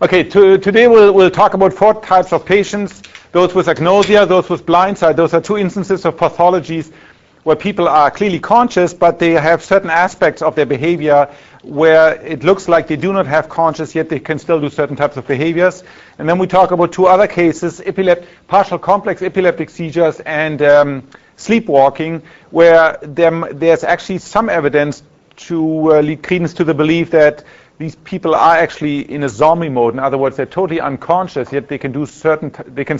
Okay, today we'll talk about 4 types of patients. Those with agnosia, those with blindside. Those are 2 instances of pathologies where people are clearly conscious, but they have certain aspects of their behavior where it looks like they do not have conscious, yet they can still do certain types of behaviors. And then we talk about 2 other cases, partial complex epileptic seizures and sleepwalking, where there's actually some evidence to lead credence to the belief that these people are actually in a zombie mode. In other words, they're totally unconscious, yet they can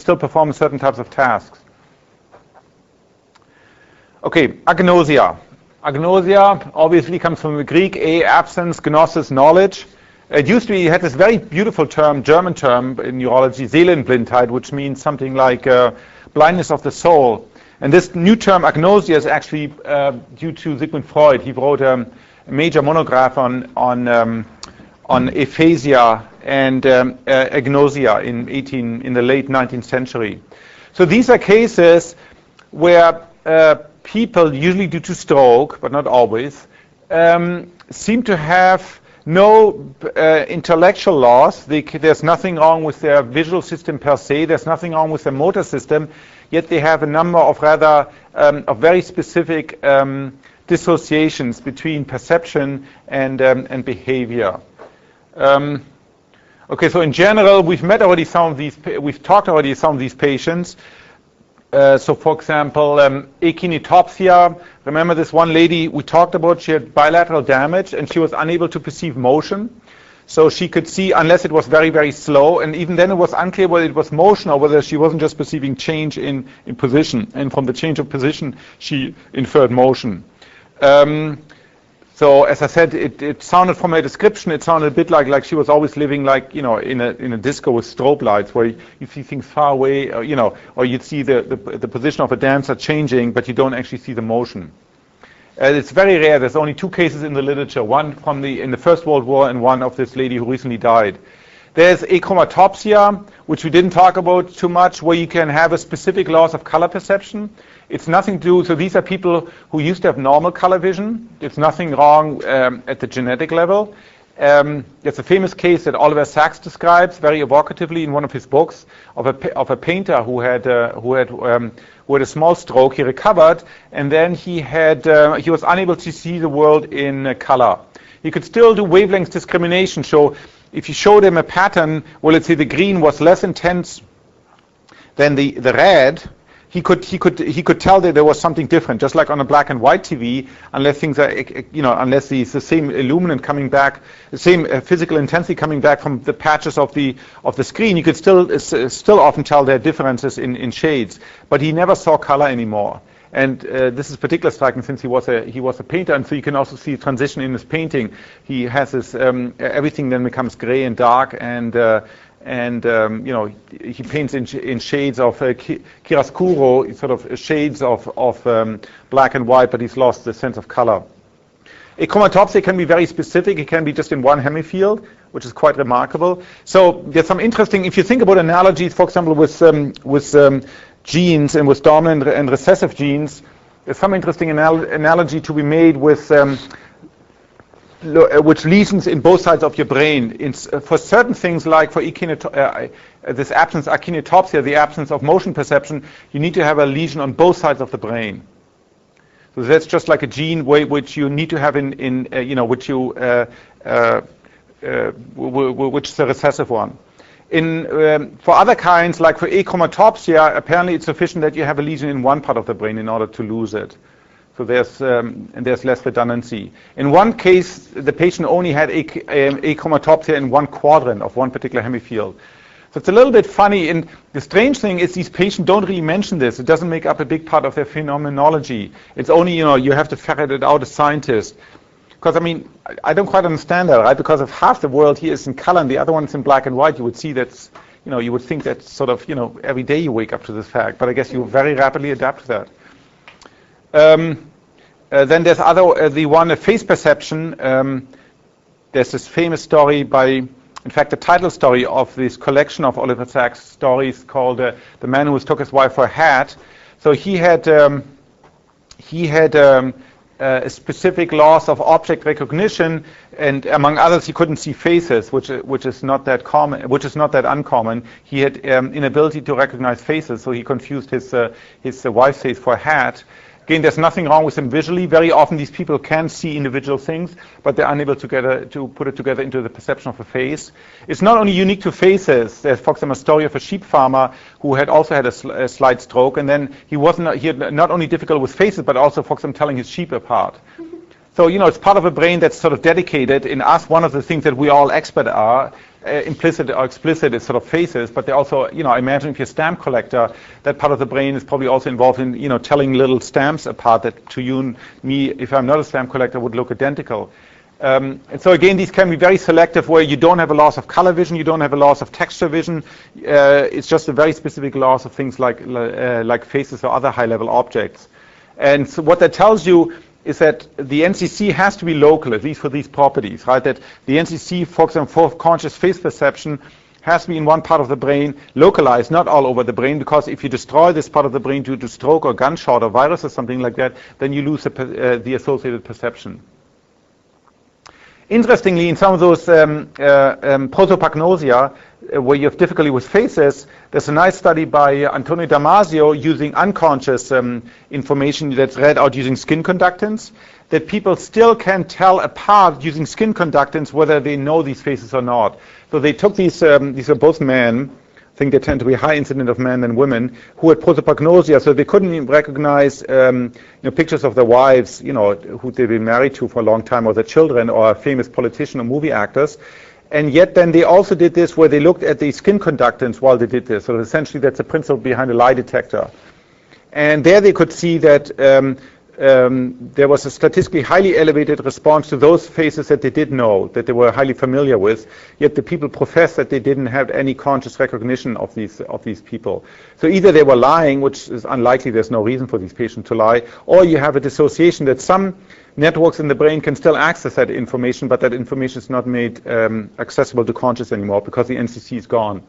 still perform certain types of tasks. Okay, agnosia. Agnosia obviously comes from the Greek, absence, gnosis, knowledge. It used to be, it had this very beautiful term, German term in neurology, Seelenblindheit, which means something like blindness of the soul. And this new term, agnosia, is actually due to Sigmund Freud. He wrote a major monograph on aphasia and agnosia in the late 19th century. So these are cases where people, usually due to stroke, but not always, seem to have no intellectual loss. There's nothing wrong with their visual system per se. There's nothing wrong with their motor system. Yet they have a number of of very specific dissociations between perception and behavior. Okay, so in general, we've talked already some of these patients. So, for example, echinotopsia. Remember this one lady we talked about? She had bilateral damage and she was unable to perceive motion. So she could see unless it was very, very slow, and even then it was unclear whether it was motion or whether she wasn't just perceiving change in position. And from the change of position, she inferred motion. So as I said, it sounded from her description, it sounded a bit like she was always living like, in a disco with strobe lights where you see things far away, or you'd see the position of a dancer changing, but you don't actually see the motion. It's very rare. There's only 2 cases in the literature, one in the First World War and one of this lady who recently died. There's achromatopsia, which we didn't talk about too much, where you can have a specific loss of color perception. It's nothing to do, so these are people who used to have normal color vision. It's nothing wrong at the genetic level. There's a famous case that Oliver Sacks describes very evocatively in one of his books of a painter who had a small stroke. He recovered, and then he was unable to see the world in color. He could still do wavelength discrimination. So if you showed him a pattern, well, let's say the green was less intense than the red, he could tell that there was something different, just like on a black and white TV, unless things are, unless the same illuminant coming back, the same physical intensity coming back from the patches of the screen, you could still often tell there are differences in shades. But he never saw color anymore. And this is particularly striking since he was a painter, and so you can also see a transition in his painting. He has this everything then becomes gray and dark, and he paints in shades of chiaroscuro, sort of shades of black and white, but he's lost the sense of color. Achromatopsia can be very specific. It can be just in one hemifield, which is quite remarkable. So there's some interesting, if you think about analogies, for example, with genes and with dominant and recessive genes, there's some interesting analogy to be made with which lesions in both sides of your brain. For certain things, like for this absence of echinotopsia, the absence of motion perception, you need to have a lesion on both sides of the brain. So that's just like a gene which you need to have which is a recessive one. For other kinds, like for achromatopsia, apparently it's sufficient that you have a lesion in one part of the brain in order to lose it. So there's less redundancy. In one case, the patient only had achromatopsia in one quadrant of one particular hemifield. So it's a little bit funny. And the strange thing is these patients don't really mention this. It doesn't make up a big part of their phenomenology. It's only, you have to ferret it out as scientists. Because, I don't quite understand that, right? Because if half the world here is in color and the other one is in black and white, you would see that's, you would think that sort of, every day you wake up to this fact. But I guess you very rapidly adapt to that. Then there's the face perception. There's this famous story in fact, the title story of this collection of Oliver Sacks' stories called "The Man Who Took His Wife for a Hat." So he had a specific loss of object recognition, and among others, he couldn't see faces, which is not that common, which is not that uncommon. He had inability to recognize faces, so he confused his wife's face for a hat. Again, there's nothing wrong with him visually. Very often, these people can see individual things, but they're unable to put it together into the perception of a face. It's not only unique to faces. There's, for example, a story of a sheep farmer who had also had a slight stroke, and then he had not only difficult with faces, but also, for example, telling his sheep apart. So, it's part of a brain that's sort of dedicated. In us, one of the things that we all expert are, implicit or explicit, is sort of faces, but they also, imagine if you're a stamp collector, that part of the brain is probably also involved in, telling little stamps apart that to you and me, if I'm not a stamp collector, would look identical. And so again, these can be very selective, where you don't have a loss of color vision, you don't have a loss of texture vision. It's just a very specific loss of things like faces or other high-level objects. And so what that tells you is that the NCC has to be local, at least for these properties, right? That the NCC, for example, for conscious face perception, has to be in one part of the brain, localized, not all over the brain, because if you destroy this part of the brain due to stroke or gunshot or virus or something like that, then you lose the associated perception. Interestingly, in some of those prosopagnosia, where you have difficulty with faces, there's a nice study by Antonio Damasio using unconscious information that's read out using skin conductance, that people still can tell apart using skin conductance whether they know these faces or not. So they took these are both men, I think they tend to be high incident of men than women, who had prosopagnosia, so they couldn't even recognize pictures of their wives, who they've been married to for a long time, or their children, or a famous politician or movie actors. And yet then they also did this where they looked at the skin conductance while they did this. So essentially that's the principle behind a lie detector. And there they could see that there was a statistically highly elevated response to those faces that they did know, that they were highly familiar with, yet the people professed that they didn't have any conscious recognition of these people. So either they were lying, which is unlikely, there's no reason for these patients to lie, or you have a dissociation that some networks in the brain can still access that information, but that information is not made accessible to conscious anymore because the NCC is gone.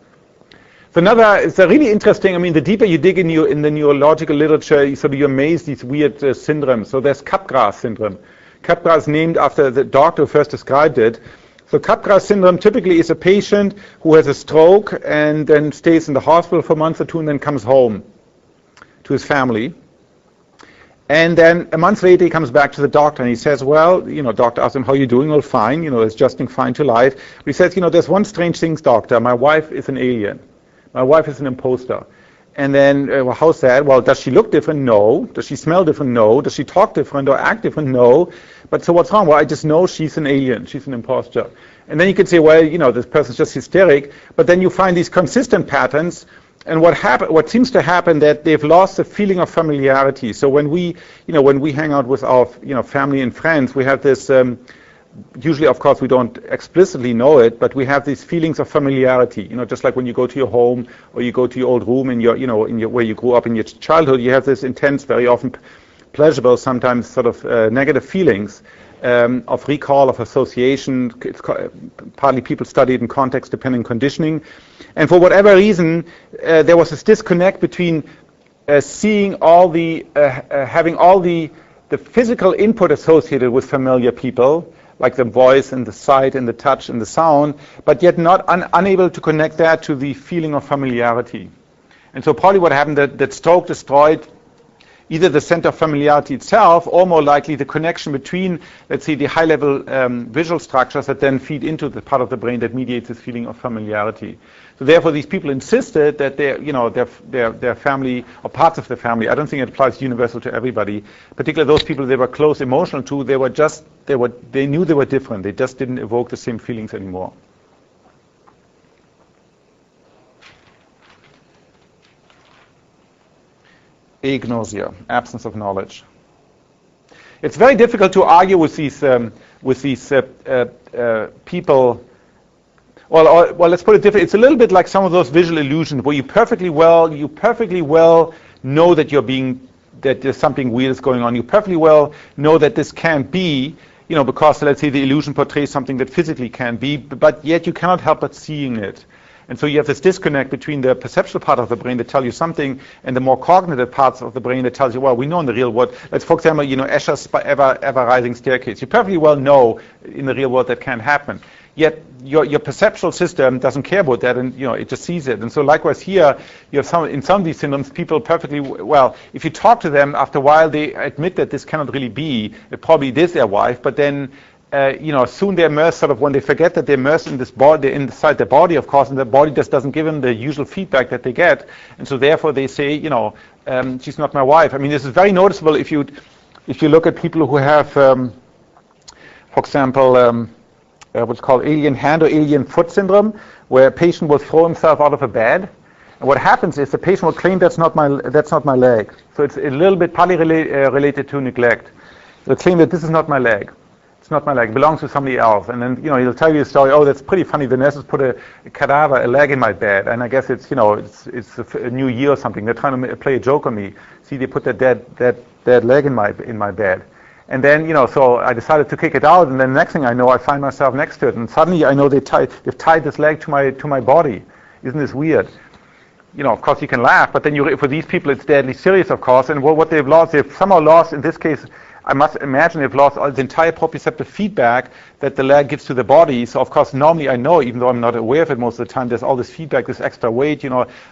So it's a really interesting, the deeper you dig in the neurological literature, you amaze these weird syndromes. So there's Capgras syndrome. Capgras named after the doctor who first described it. So Capgras syndrome typically is a patient who has a stroke and then stays in the hospital for a month or two and then comes home to his family. And then a month later he comes back to the doctor and he says, doctor asks him, how are you doing? Well, fine, adjusting fine to life. But he says, there's one strange thing, doctor. My wife is an alien. My wife is an imposter. And then, how's that? Well, does she look different? No. Does she smell different? No. Does she talk different or act different? No. But so what's wrong? Well, I just know she's an alien. She's an imposter. And then you could say, this person's just hysteric. But then you find these consistent patterns. And what seems to happen that they've lost the feeling of familiarity. So when we hang out with our, family and friends, we have this, usually, of course, we don't explicitly know it, but we have these feelings of familiarity. Just like when you go to your home or you go to your old room where you grew up in your childhood, you have this intense, very often pleasurable, sometimes sort of negative feelings of recall, of association. It's partly people study it in context-dependent conditioning. And for whatever reason, there was this disconnect between seeing all the, having all the physical input associated with familiar people, like the voice and the sight and the touch and the sound, but yet not unable to connect that to the feeling of familiarity. And so probably what happened, that stroke destroyed either the center of familiarity itself, or more likely the connection between, let's say, the high-level visual structures that then feed into the part of the brain that mediates this feeling of familiarity. So therefore, these people insisted that their family, or parts of the family, I don't think it applies universal to everybody, particularly those people they were close emotional to, they knew they were different. They just didn't evoke the same feelings anymore. Agnosia, absence of knowledge. It's very difficult to argue with these people. Well, let's put it differently. It's a little bit like some of those visual illusions where you perfectly well know that there's something weird is going on. You perfectly well know that this can't be, because let's say the illusion portrays something that physically can be, but yet you cannot help but seeing it. And so you have this disconnect between the perceptual part of the brain that tell you something and the more cognitive parts of the brain that tells you, well, we know in the real world, let's, for example, Escher's ever rising staircase. You perfectly well know in the real world that can't happen. Yet your perceptual system doesn't care about that, and it just sees it. And so likewise here, you have in some of these syndromes, people perfectly well, if you talk to them, after a while they admit that this cannot really be. It probably is their wife, but then soon they're immersed, sort of when they forget that they're immersed in this body, inside their body, of course, and the body just doesn't give them the usual feedback that they get, and so therefore they say, she's not my wife. I mean, this is very noticeable if you look at people who have, for example, what's called alien hand or alien foot syndrome, where a patient will throw himself out of a bed, and what happens is the patient will claim that's not my leg. So it's a little bit partly related to neglect. They'll claim that this is not my leg. It's not my leg. It belongs to somebody else. And then he'll tell you a story. Oh, that's pretty funny. The nurses put a leg in my bed, and I guess it's it's a new year or something. They're trying to play a joke on me. See, they put that dead leg in my bed. And then, so I decided to kick it out, and then the next thing I know, I find myself next to it, and suddenly I know they've tied this leg to my body. Isn't this weird? Of course you can laugh, but then for these people it's deadly serious, of course, and what they've somehow lost, in this case, I must imagine they've lost the entire proprioceptive feedback that the leg gives to the body. So of course normally I know, even though I'm not aware of it most of the time, there's all this feedback, this extra weight,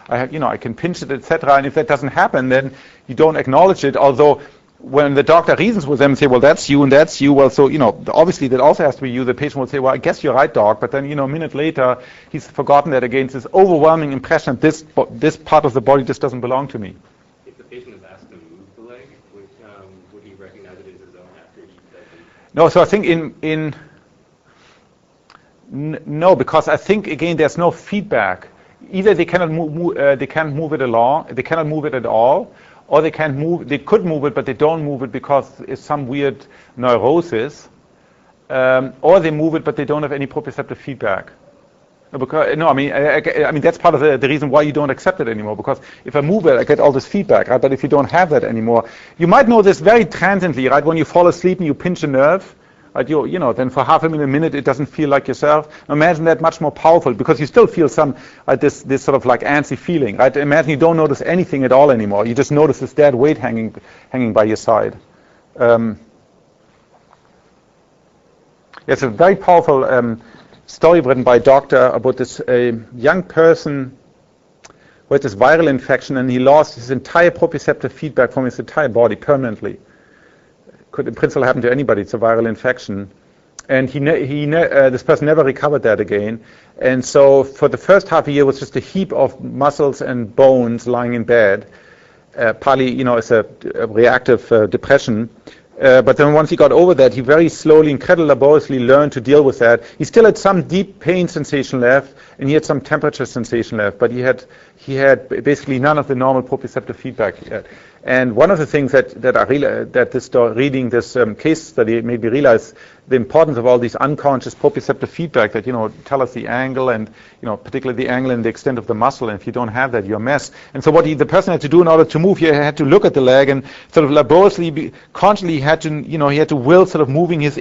I can pinch it, etc. And if that doesn't happen, then you don't acknowledge it, although when the doctor reasons with them and say, well, that's you and that's you, well, so, obviously that also has to be you, the patient will say, well, I guess you're right, doc, but then, a minute later, he's forgotten that again. It's this overwhelming impression that this part of the body just doesn't belong to me. If the patient is asked to move the leg, would he recognize it as his own after he doesn't? No, so I think no, because I think, again, there's no feedback. Either they cannot move it at all, or they could move it, but they don't move it because it's some weird neurosis, or they move it, but they don't have any proprioceptive feedback. I mean that's part of the reason why you don't accept it anymore, because if I move it, I get all this feedback, right? But if you don't have that anymore, you might know this very transiently, right? When you fall asleep and you pinch a nerve, right? Then for half a minute it doesn't feel like yourself. Imagine that much more powerful, because you still feel some this sort of like antsy feeling, right? Imagine you don't notice anything at all anymore. You just notice this dead weight hanging by your side. It's a very powerful story written by a doctor about this young person who had this viral infection, and he lost his entire proprioceptive feedback from his entire body permanently. Could in principle happen to anybody. It's a viral infection, and this person never recovered that again. And so for the first half a year, it was just a heap of muscles and bones lying in bed. Partly, it's a reactive depression. But then once he got over that, he very slowly, incredibly laboriously learned to deal with that. He still had some deep pain sensation left, and he had some temperature sensation left, but he had basically none of the normal proprioceptive feedback yet. And one of the things reading this case study made me realize the importance of all these unconscious proprioceptive feedback that tell us the angle and particularly the angle and the extent of the muscle. And if you don't have that, you're a mess. And so what the person had to do in order to move, he had to look at the leg and sort of laboriously, consciously, he had to will sort of moving his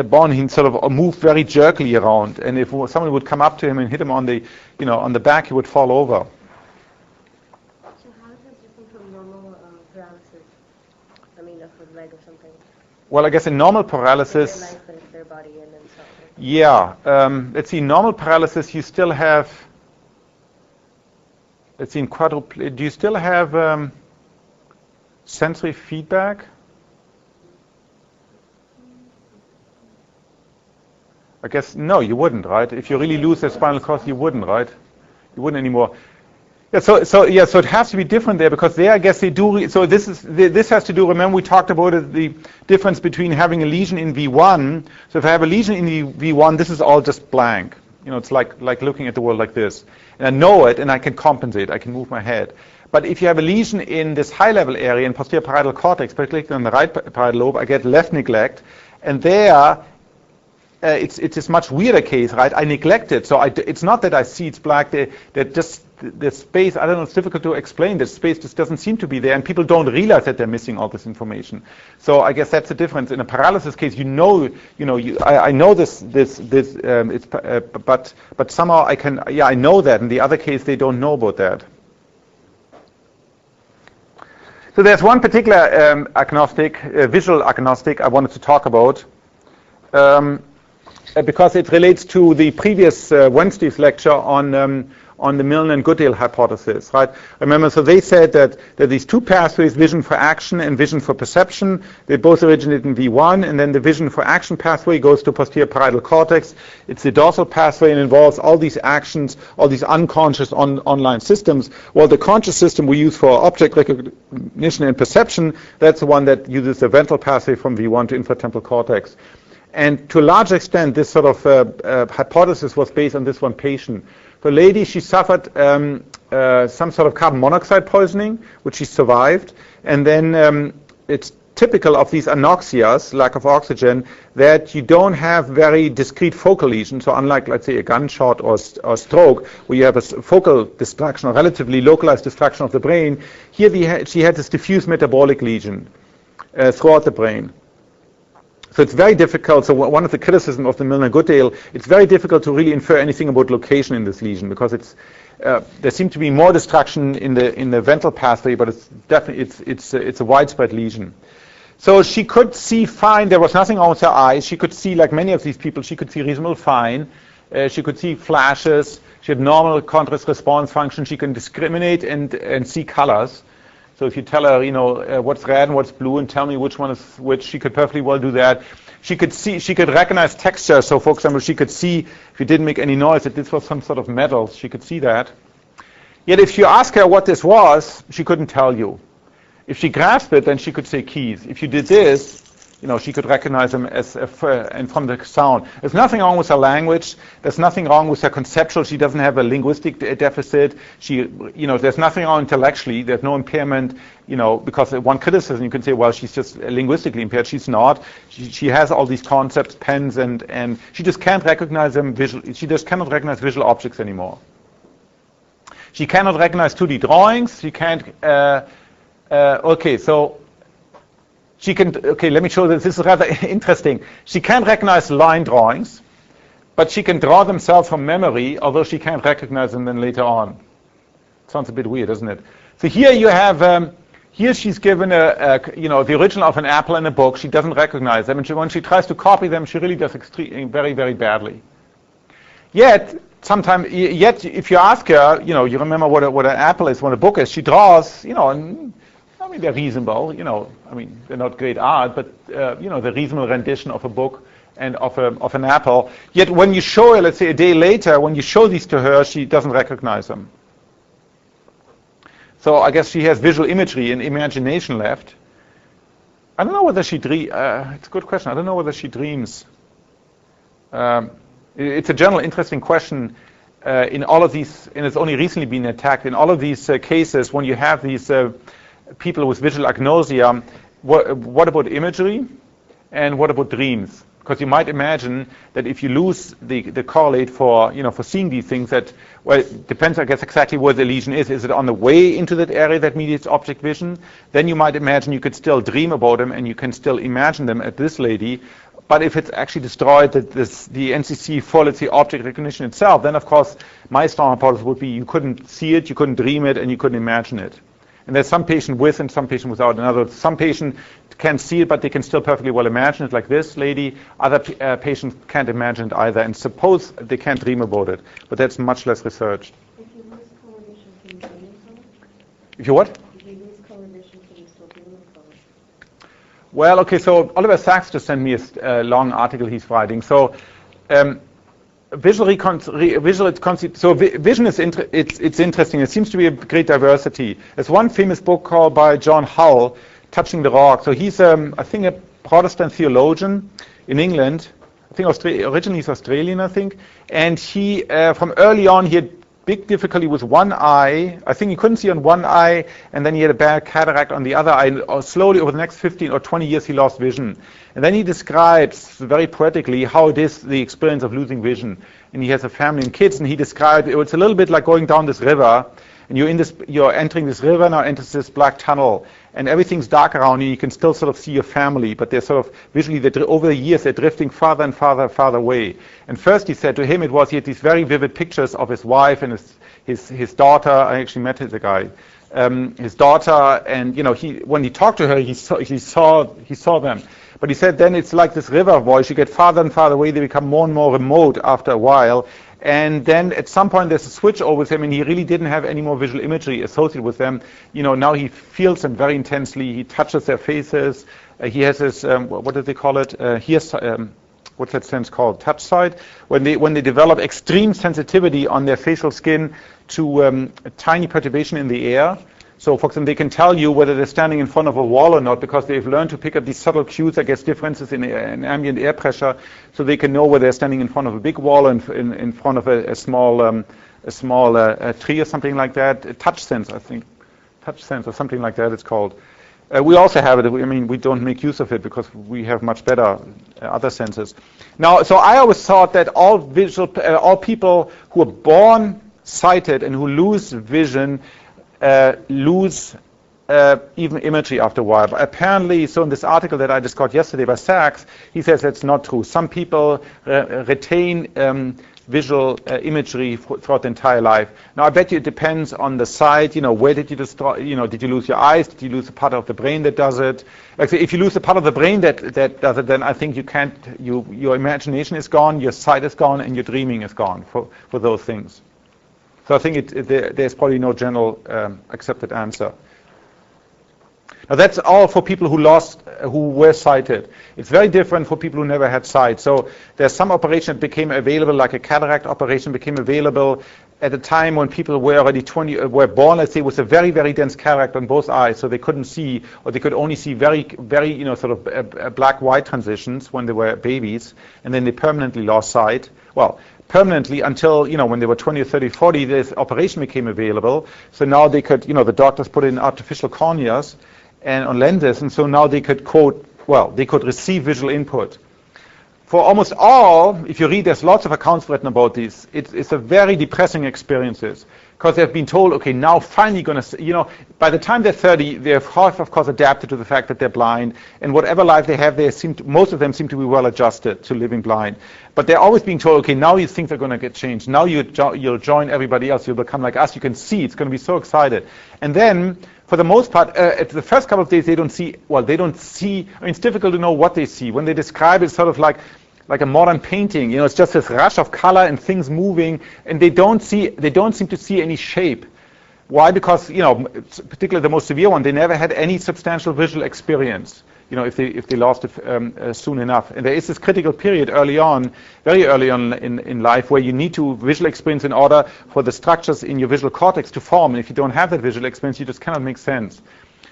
bone. He sort of moved very jerkily around. And if someone would come up to him and hit him on the back, he would fall over. Well, I guess in normal paralysis, let's see, normal paralysis, you still have, let's see, do you still have sensory feedback? I guess, no, you wouldn't, right? If you really lose the spinal cord, you wouldn't, right? You wouldn't anymore. Yeah, so it has to be different there, because there, I guess they do. So this has to do. Remember, we talked about the difference between having a lesion in V1. So if I have a lesion in the V1, this is all just blank. It's like looking at the world like this, and I know it, and I can compensate. I can move my head. But if you have a lesion in this high-level area in posterior parietal cortex, particularly on the right parietal lobe, I get left neglect, and there it's this much weirder case, right? I neglect it, so it's not that I see it's black. That just the space. I don't know. It's difficult to explain. The space just doesn't seem to be there, and people don't realize that they're missing all this information. So I guess that's the difference. In a paralysis case, I know this. But somehow I know that. In the other case, they don't know about that. So there's one particular agnostic, visual agnostic, I wanted to talk about. Because it relates to the previous Wednesday's lecture on the Milne and Goodale hypothesis, right? Remember, so they said that these two pathways, vision for action and vision for perception, they both originate in V1, and then the vision for action pathway goes to posterior parietal cortex. It's the dorsal pathway and involves all these actions, all these unconscious online systems, while the conscious system we use for object recognition and perception, that's the one that uses the ventral pathway from V1 to infratemporal cortex. And to a large extent, this sort of hypothesis was based on this one patient. The lady, she suffered some sort of carbon monoxide poisoning, which she survived. And then it's typical of these anoxias, lack of oxygen, that you don't have very discrete focal lesions. So unlike, let's say, a gunshot or stroke, where you have a focal distraction or relatively localized distraction of the brain, here she had this diffuse metabolic lesion throughout the brain. So it's very difficult. So one of the criticisms of the Milne and Goodale, it's very difficult to really infer anything about location in this lesion, because there seems to be more destruction in the ventral pathway, but it's definitely it's a widespread lesion. So she could see fine. There was nothing wrong with her eyes. She could see, like many of these people, she could see reasonably fine. She could see flashes. She had normal contrast response function. She can discriminate and see colors. So if you tell her, what's red and what's blue, and tell me which one is which, she could perfectly well do that. She could recognize texture. So, for example, she could see, if you didn't make any noise, that this was some sort of metal. She could see that. Yet if you ask her what this was, she couldn't tell you. If she grasped it, then she could say keys. If you did this, she could recognize them and from the sound. There's nothing wrong with her language. There's nothing wrong with her conceptual. She doesn't have a linguistic deficit. There's nothing wrong intellectually. There's no impairment, because one criticism, you can say, well, she's just linguistically impaired. She's not. She has all these concepts, pens, and she just can't recognize them visually. She just cannot recognize visual objects anymore. She cannot recognize 2D drawings. She can't, she can, let me show this. This is rather interesting. She can't recognize line drawings, but she can draw themselves from memory, although she can't recognize them then later on. Sounds a bit weird, doesn't it? So here you have, here she's given the original of an apple in a book. She doesn't recognize them, and when she tries to copy them, she really does very, very badly. Yet if you ask her, you remember what an apple is, what a book is, she draws, they're reasonable, they're not great art, but, the reasonable rendition of a book and of an apple. Yet when you show her, let's say a day later, when you show these to her, she doesn't recognize them. So I guess she has visual imagery and imagination left. I don't know whether she dreams. It's a good question. I don't know whether she dreams. It's a general interesting question in all of these, and it's only recently been attacked. In all of these cases, when you have these people with visual agnosia, what about imagery and what about dreams? Because you might imagine that if you lose the correlate for seeing these things, that, well, it depends, I guess, exactly where the lesion is. Is it on the way into that area that mediates object vision? Then you might imagine you could still dream about them and you can still imagine them at this lady. But if it's actually destroyed the NCC for, let's say, object recognition itself, then of course my strong hypothesis would be you couldn't see it, you couldn't dream it, and you couldn't imagine it. And there's some patient with and some patient without. In other words, some patient can see it, but they can still perfectly well imagine it, like this lady. Other patients can't imagine it either, and suppose they can't dream about it. But that's much less researched. If you lose coloration, can you dream of it? If you what? If you lose coloration, can you still dream of color? Well, okay, so Oliver Sacks just sent me a long article he's writing. So vision is it's interesting. It seems to be a great diversity. There's one famous book called by John Hull, Touching the Rock. So he's I think a Protestant theologian in England. I think originally he's Australian, I think. And he from early on he had big difficulty with one eye. I think he couldn't see on one eye, and then he had a bad cataract on the other eye. And slowly, over the next 15 or 20 years, he lost vision. And then he describes very poetically how it is the experience of losing vision. And he has a family and kids, and he described it's a little bit like going down this river, and you're entering this river, now enters this black tunnel, and everything's dark around you. You can still sort of see your family, but they're sort of visually, over the years, they're drifting farther and farther away. And first, he said to him, he had these very vivid pictures of his wife and his daughter. I actually met the guy, his daughter, and when he talked to her, he saw them. But he said then it's like this river voice. You get farther and farther away. They become more and more remote after a while. And then at some point there's a switch over with him, and he really didn't have any more visual imagery associated with them. Now he feels them very intensely. He touches their faces. He has this, what do they call it? He has, what's that sense called? Touch sight. When they develop extreme sensitivity on their facial skin to a tiny perturbation in the air. So, for example, they can tell you whether they're standing in front of a wall or not because they've learned to pick up these subtle cues, I guess, differences in ambient air pressure, so they can know whether they're standing in front of a big wall or in front of a small tree or something like that. A touch sense, I think. Touch sense or something like that it's called. We also have it. We don't make use of it because we have much better other senses. Now, so I always thought that all people who are born sighted and who lose vision lose even imagery after a while. But apparently, so in this article that I just got yesterday by Sachs, he says that's not true. Some people retain visual imagery throughout the entire life. Now, I bet you it depends on the site. Where did you destroy? Did you lose your eyes? Did you lose a part of the brain that does it? Actually, if you lose a part of the brain that does it, then I think you can't. Your imagination is gone, your sight is gone, and your dreaming is gone for those things. So I think there's probably no general accepted answer. Now that's all for people who were sighted. It's very different for people who never had sight. So there's some operation that became available, like a cataract operation became available at a time when people were already were born, let's say, with a very, very dense cataract on both eyes, so they couldn't see, or they could only see very, very, sort of black-white transitions when they were babies, and then they permanently lost sight. Well, permanently until, when they were 20 or 30, 40, this operation became available. So now they could, the doctors put in artificial corneas and on lenses, and so now they could they could receive visual input. For almost all, if you read, there's lots of accounts written about these. It's a very depressing experiences because they've been told, okay, now finally going to, by the time they're 30, they've of course adapted to the fact that they're blind, and whatever life they have, most of them seem to be well adjusted to living blind. But they're always being told, okay, now these things are going to get changed. Now you'll join everybody else. You'll become like us. You can see. It's going to be so excited. And then, for the most part, at the first couple of days, they don't see. It's difficult to know what they see. When they describe it, sort of like a modern painting. It's just this rush of color and things moving, and they don't seem to see any shape. Why? Because, particularly the most severe one, they never had any substantial visual experience. If they lost it soon enough. And there is this critical period very early on in life, where you need to visual experience in order for the structures in your visual cortex to form. And if you don't have that visual experience, you just cannot make sense.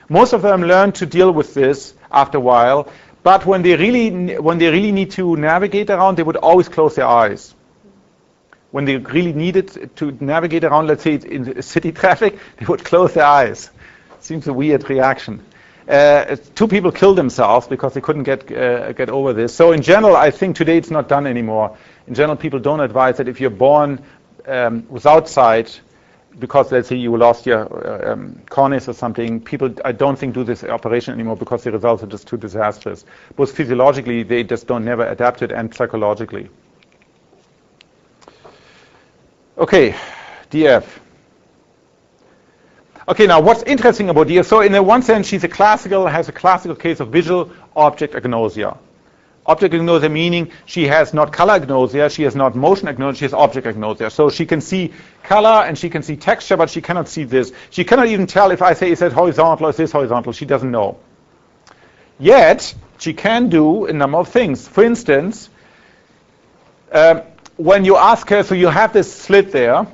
Most of them learn to deal with this after a while, but when they really need to navigate around, they would always close their eyes. When they really needed to navigate around, let's say in city traffic, they would close their eyes. Seems a weird reaction. 2 people killed themselves because they couldn't get over this. So in general, I think today it's not done anymore. In general, people don't advise that if you're born without sight, because let's say you lost your corneas or something, people I don't think do this operation anymore because the results are just too disastrous. Both physiologically, they just never adapt to it, and psychologically. Okay, DF. Okay, now what's interesting about DF? So in one sense, has a classical case of visual object agnosia. Object agnosia meaning she has not color agnosia, she has not motion agnosia, she has object agnosia. So she can see color and she can see texture, but she cannot see this. She cannot even tell if I say, is that horizontal or is this horizontal? She doesn't know. Yet, she can do a number of things. For instance, when you ask her, so you have this slit there.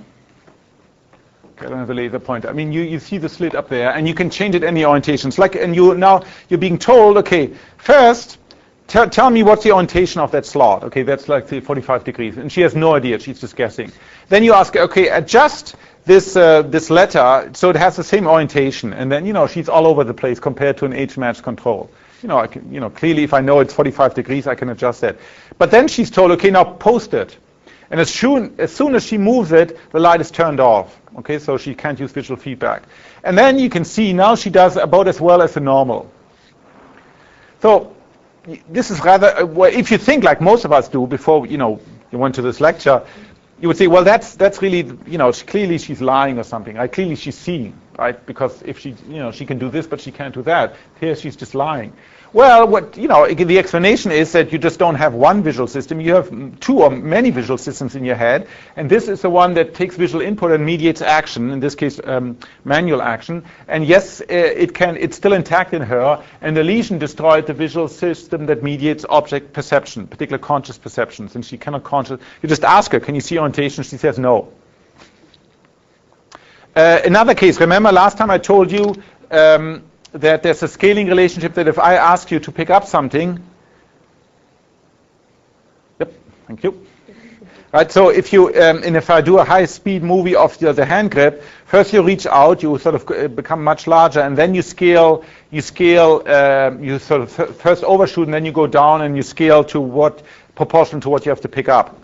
Okay, I don't have the laser pointer. You see the slit up there, and you can change it any orientations. And you're being told, okay, first, tell me what's the orientation of that slot. Okay, that's like 45 degrees. And she has no idea. She's just guessing. Then you ask her, okay, adjust this letter so it has the same orientation. And then, she's all over the place compared to an age-matched control. I can, clearly if I know it's 45 degrees, I can adjust that. But then she's told, okay, now post it. And as soon as she moves it, the light is turned off. Okay, so she can't use visual feedback. And then you can see now she does about as well as the normal. So this is rather, well, if you think like most of us do before, you went to this lecture, you would say, well, that's really, clearly she's lying or something. Right? Clearly she's seeing, right? Because if she, she can do this, but she can't do that. Here she's just lying. Well, the explanation is that you just don't have one visual system. You have two or many visual systems in your head, and this is the one that takes visual input and mediates action, in this case, manual action. And yes, it's still intact in her, and the lesion destroyed the visual system that mediates object perception, particularly conscious perceptions, and she cannot You just ask her, can you see orientation? She says no. Another case, remember last time I told you, that there's a scaling relationship that if I ask you to pick up something, yep, thank you. Right, so if you, and if I do a high-speed movie of the hand grip, first you reach out, you sort of become much larger, and then you scale, you sort of first overshoot, and then you go down, and you scale to proportional to what you have to pick up.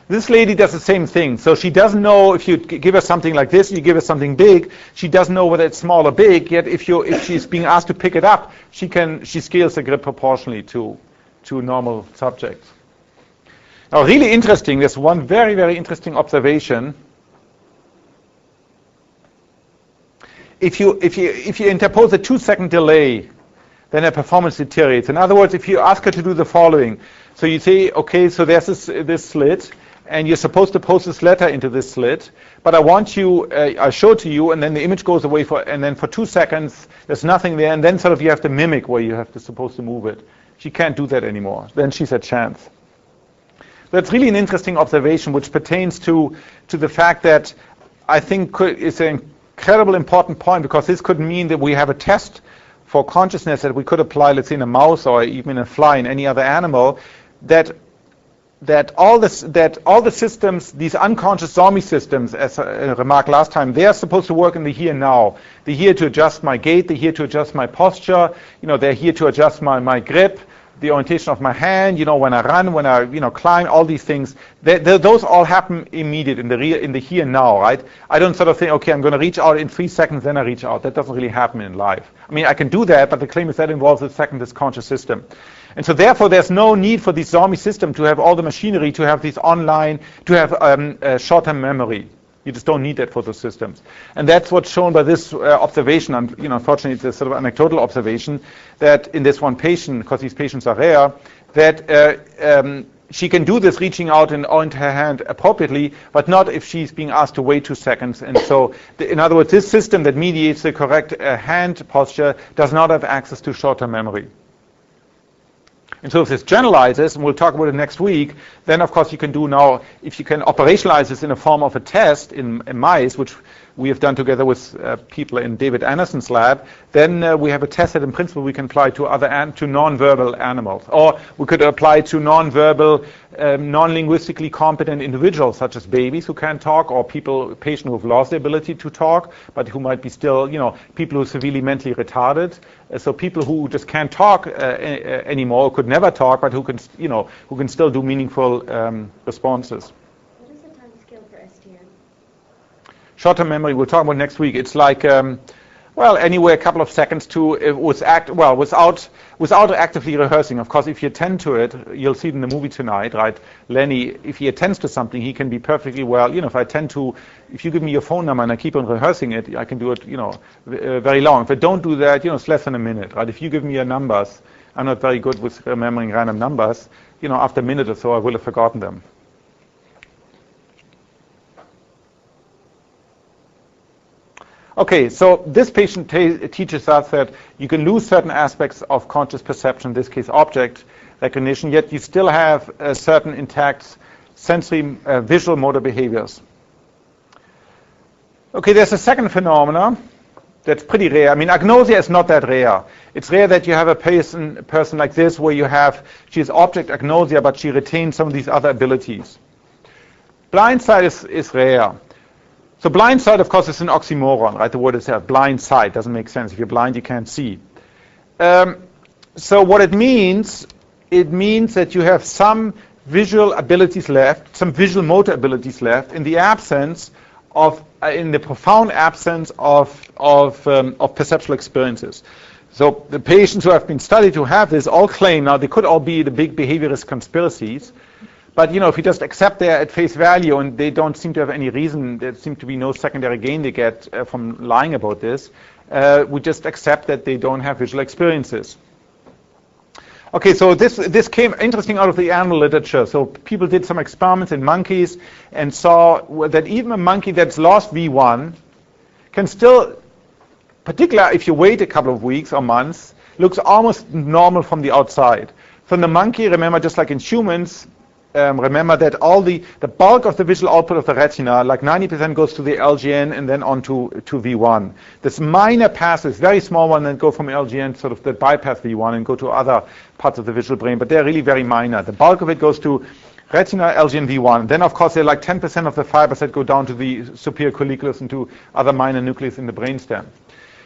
This lady does the same thing. So she doesn't know if you give her something like this, you give her something big, she doesn't know whether it's small or big, yet if she's being asked to pick it up, she scales the grip proportionally to normal subjects. Now really interesting, there's one very, very interesting observation. If you interpose a 2-second delay, then her performance deteriorates. In other words, if you ask her to do the following, so you say, okay, so there's this slit, and you're supposed to post this letter into this slit, but I want you, I show it to you, and then the image goes away and then for 2 seconds, there's nothing there, and then sort of you have to mimic where you have to supposed to move it. She can't do that anymore. Then she's at chance. That's really an interesting observation, which pertains to the fact that I think is an incredibly important point, because this could mean that we have a test for consciousness that we could apply, let's say, in a mouse or even in a fly, in any other animal, that all the systems, these unconscious zombie systems, as I remarked last time, they are supposed to work in the here and now. They're here to adjust my gait, they're here to adjust my posture, they're here to adjust my grip, the orientation of my hand, when I run, when I climb, all these things. Those all happen immediate in the here and now, right? I don't sort of think, okay, I'm going to reach out in 3 seconds, then I reach out. That doesn't really happen in life. I mean, I can do that, but the claim is that involves a second conscious system. And so therefore, there's no need for this zombie system to have all the machinery, to have these online, to have short-term memory. You just don't need that for those systems. And that's what's shown by this observation. Unfortunately, it's a sort of anecdotal observation that in this one patient, because these patients are rare, that she can do this reaching out into her hand appropriately, but not if she's being asked to wait 2 seconds. And so, in other words, this system that mediates the correct hand posture does not have access to short-term memory. And so if this generalizes, and we'll talk about it next week, then of course you can do now, if you can operationalize this in a form of a test in mice, which we have done together with people in David Anderson's lab, then we have a test that in principle we can apply to to non-verbal animals. Or we could apply to non-verbal, non-linguistically competent individuals, such as babies who can't talk, or patients who have lost the ability to talk, but who might be still, people who are severely mentally retarded. So people who just can't talk anymore, could never talk, but who can still do meaningful responses. What is the time scale for STM? Short-term memory, we'll talk about next week. It's like, anywhere a couple of seconds to without actively rehearsing. Of course, if you attend to it, you'll see it in the movie tonight, right? Lenny, if he attends to something, he can be perfectly well. If you give me your phone number and I keep on rehearsing it, I can do it, very long. If I don't do that, it's less than a minute, right? If you give me your numbers, I'm not very good with remembering random numbers. After a minute or so, I will have forgotten them. Okay, so this patient teaches us that you can lose certain aspects of conscious perception, in this case object recognition, yet you still have certain intact sensory visual motor behaviors. Okay, there's a second phenomenon That's pretty rare. I mean, agnosia is not that rare. It's rare that you have a person like this where she has object agnosia, but she retains some of these other abilities. Blind sight is rare. So blind sight, of course, is an oxymoron, right? The word itself, blind sight, doesn't make sense. If you're blind, you can't see. So what it means that you have some visual abilities left, some visual motor abilities left, in the profound absence of perceptual experiences. So the patients who have been studied who have this all claim, now they could all be the big behaviorist conspiracies, but if you just accept they're at face value and they don't seem to have any reason, there seems to be no secondary gain they get from lying about this, we just accept that they don't have visual experiences. Okay, so this came interesting out of the animal literature. So people did some experiments in monkeys and saw that even a monkey that's lost V1 can still, particularly if you wait a couple of weeks or months, looks almost normal from the outside. So in the monkey, remember, just like in humans, remember that all the bulk of the visual output of the retina, like 90% goes to the LGN and then on to V1. This minor passes, very small one, then go from LGN, sort of that bypass V1 and go to other parts of the visual brain, but they're really very minor. The bulk of it goes to retina, LGN, V1. Then, of course, there are like 10% of the fibers that go down to the superior colliculus and to other minor nucleus in the brainstem.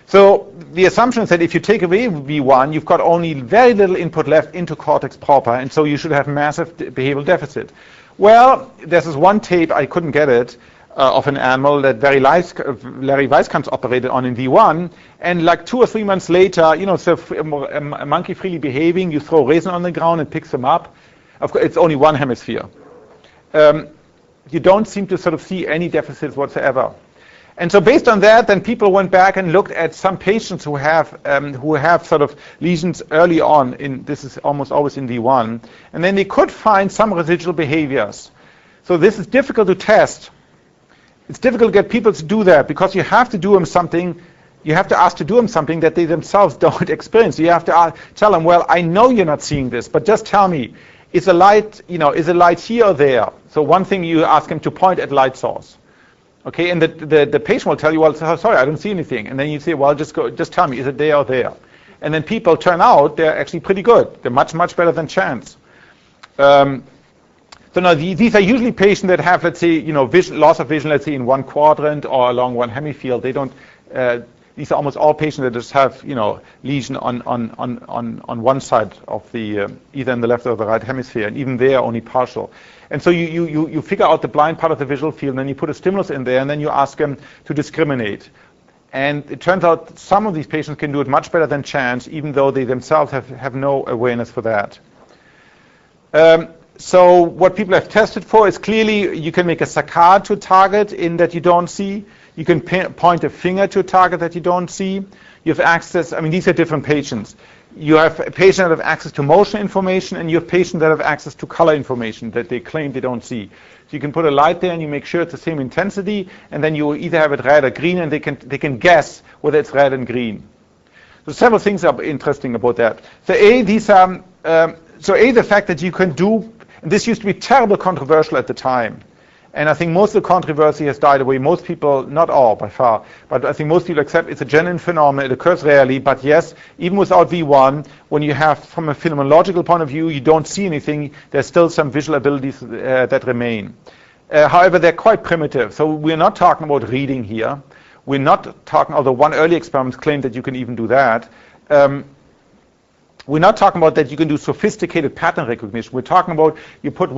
So the assumption is that if you take away V1, you've got only very little input left into cortex proper, and so you should have massive behavioral deficit. Well, there's this one tape, I couldn't get it, of an animal that Larry Weisskamp's operated on in V1, and like 2 or 3 months later, so a monkey freely behaving, you throw resin on the ground and picks them up. Of course, it's only one hemisphere. You don't seem to sort of see any deficits whatsoever. And so based on that, then people went back and looked at some patients who have sort of lesions early on, this is almost always in V1, and then they could find some residual behaviors. So this is difficult to test. It's difficult to get people to do that because you have to do them something, you have to ask to do them something that they themselves don't experience. You have to tell them, well, I know you're not seeing this, but just tell me, is the light here or there? So one thing you ask them to point at light source. Okay, and the patient will tell you, well, sorry, I don't see anything. And then you say, well, just tell me, is it there or there? And then people turn out they're actually pretty good. They're much, much better than chance. So now these are usually patients that have, let's say, loss of vision, let's say, in one quadrant or along one hemifield. They don't. These are almost all patients that just have, lesion on one side of the either in the left or the right hemisphere, and even there only partial. And so you figure out the blind part of the visual field, and then you put a stimulus in there, and then you ask them to discriminate. And it turns out some of these patients can do it much better than chance, even though they themselves have no awareness for that. So what people have tested for is clearly you can make a saccade to a target in that you don't see. You can point a finger to a target that you don't see. You have access, these are different patients. You have a patient that have access to motion information, and you have patients that have access to color information that they claim they don't see. So you can put a light there and you make sure it's the same intensity, and then you either have it red or green, and they can guess whether it's red and green. So several things are interesting about that. So the fact that you can do, and this used to be terribly controversial at the time. And I think most of the controversy has died away. Most people, not all by far, but I think most people accept it's a genuine phenomenon. It occurs rarely, but yes, even without V1, when you have, from a phenomenological point of view, you don't see anything, there's still some visual abilities that remain. However, they're quite primitive. So we're not talking about reading here. We're not talking, although one early experiment claimed that you can even do that. We're not talking about that you can do sophisticated pattern recognition. We're talking about you put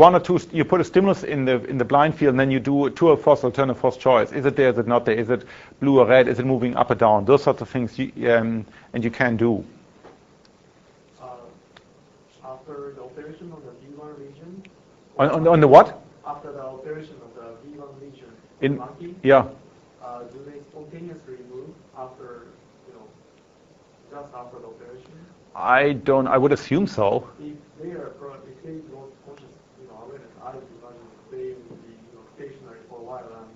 you put a stimulus in the blind field, and then you do a true or false, alternative false choice. Is it there? Is it not there? Is it blue or red? Is it moving up or down? Those sorts of things, and you can do. After the operation of the V1 region. On the what? After the operation of the V1 region in monkey. Yeah. Do they spontaneously move after, just after the operation? I would assume so. If they don't conscious, awareness, I would imagine they will be, stationary for a while and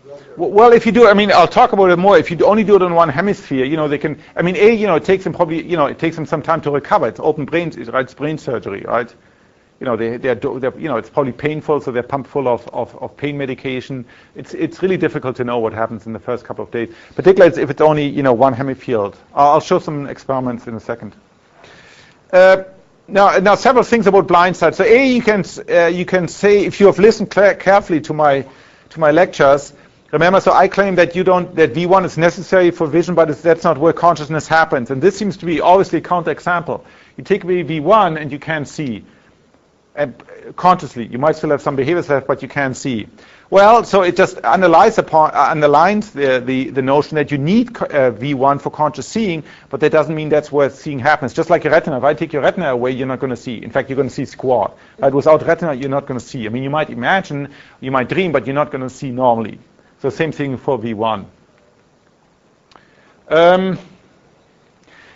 then. Well, if you do, I'll talk about it more. If you only do it in one hemisphere, they can. It takes them probably, it takes them some time to recover. It's open brain, it's brain surgery, right? they're it's probably painful, so they're pumped full of pain medication. It's really difficult to know what happens in the first couple of days, particularly if it's only one hemifield. I'll show some experiments in a second. Now several things about Blindside. So you can say, if you have listened carefully to my lectures, remember, so I claim that that V1 is necessary for vision, but that's not where consciousness happens. And this seems to be obviously a counterexample. You take away V1 and you can't see. And consciously, you might still have some behaviors left, but you can't see. Well, so it just underlines the notion that you need V1 for conscious seeing, but that doesn't mean that's where seeing happens. Just like your retina. If I take your retina away, you're not going to see. In fact, you're going to see squat. Right? Without retina, you're not going to see. I mean, you might imagine, you might dream, but you're not going to see normally. So same thing for V1.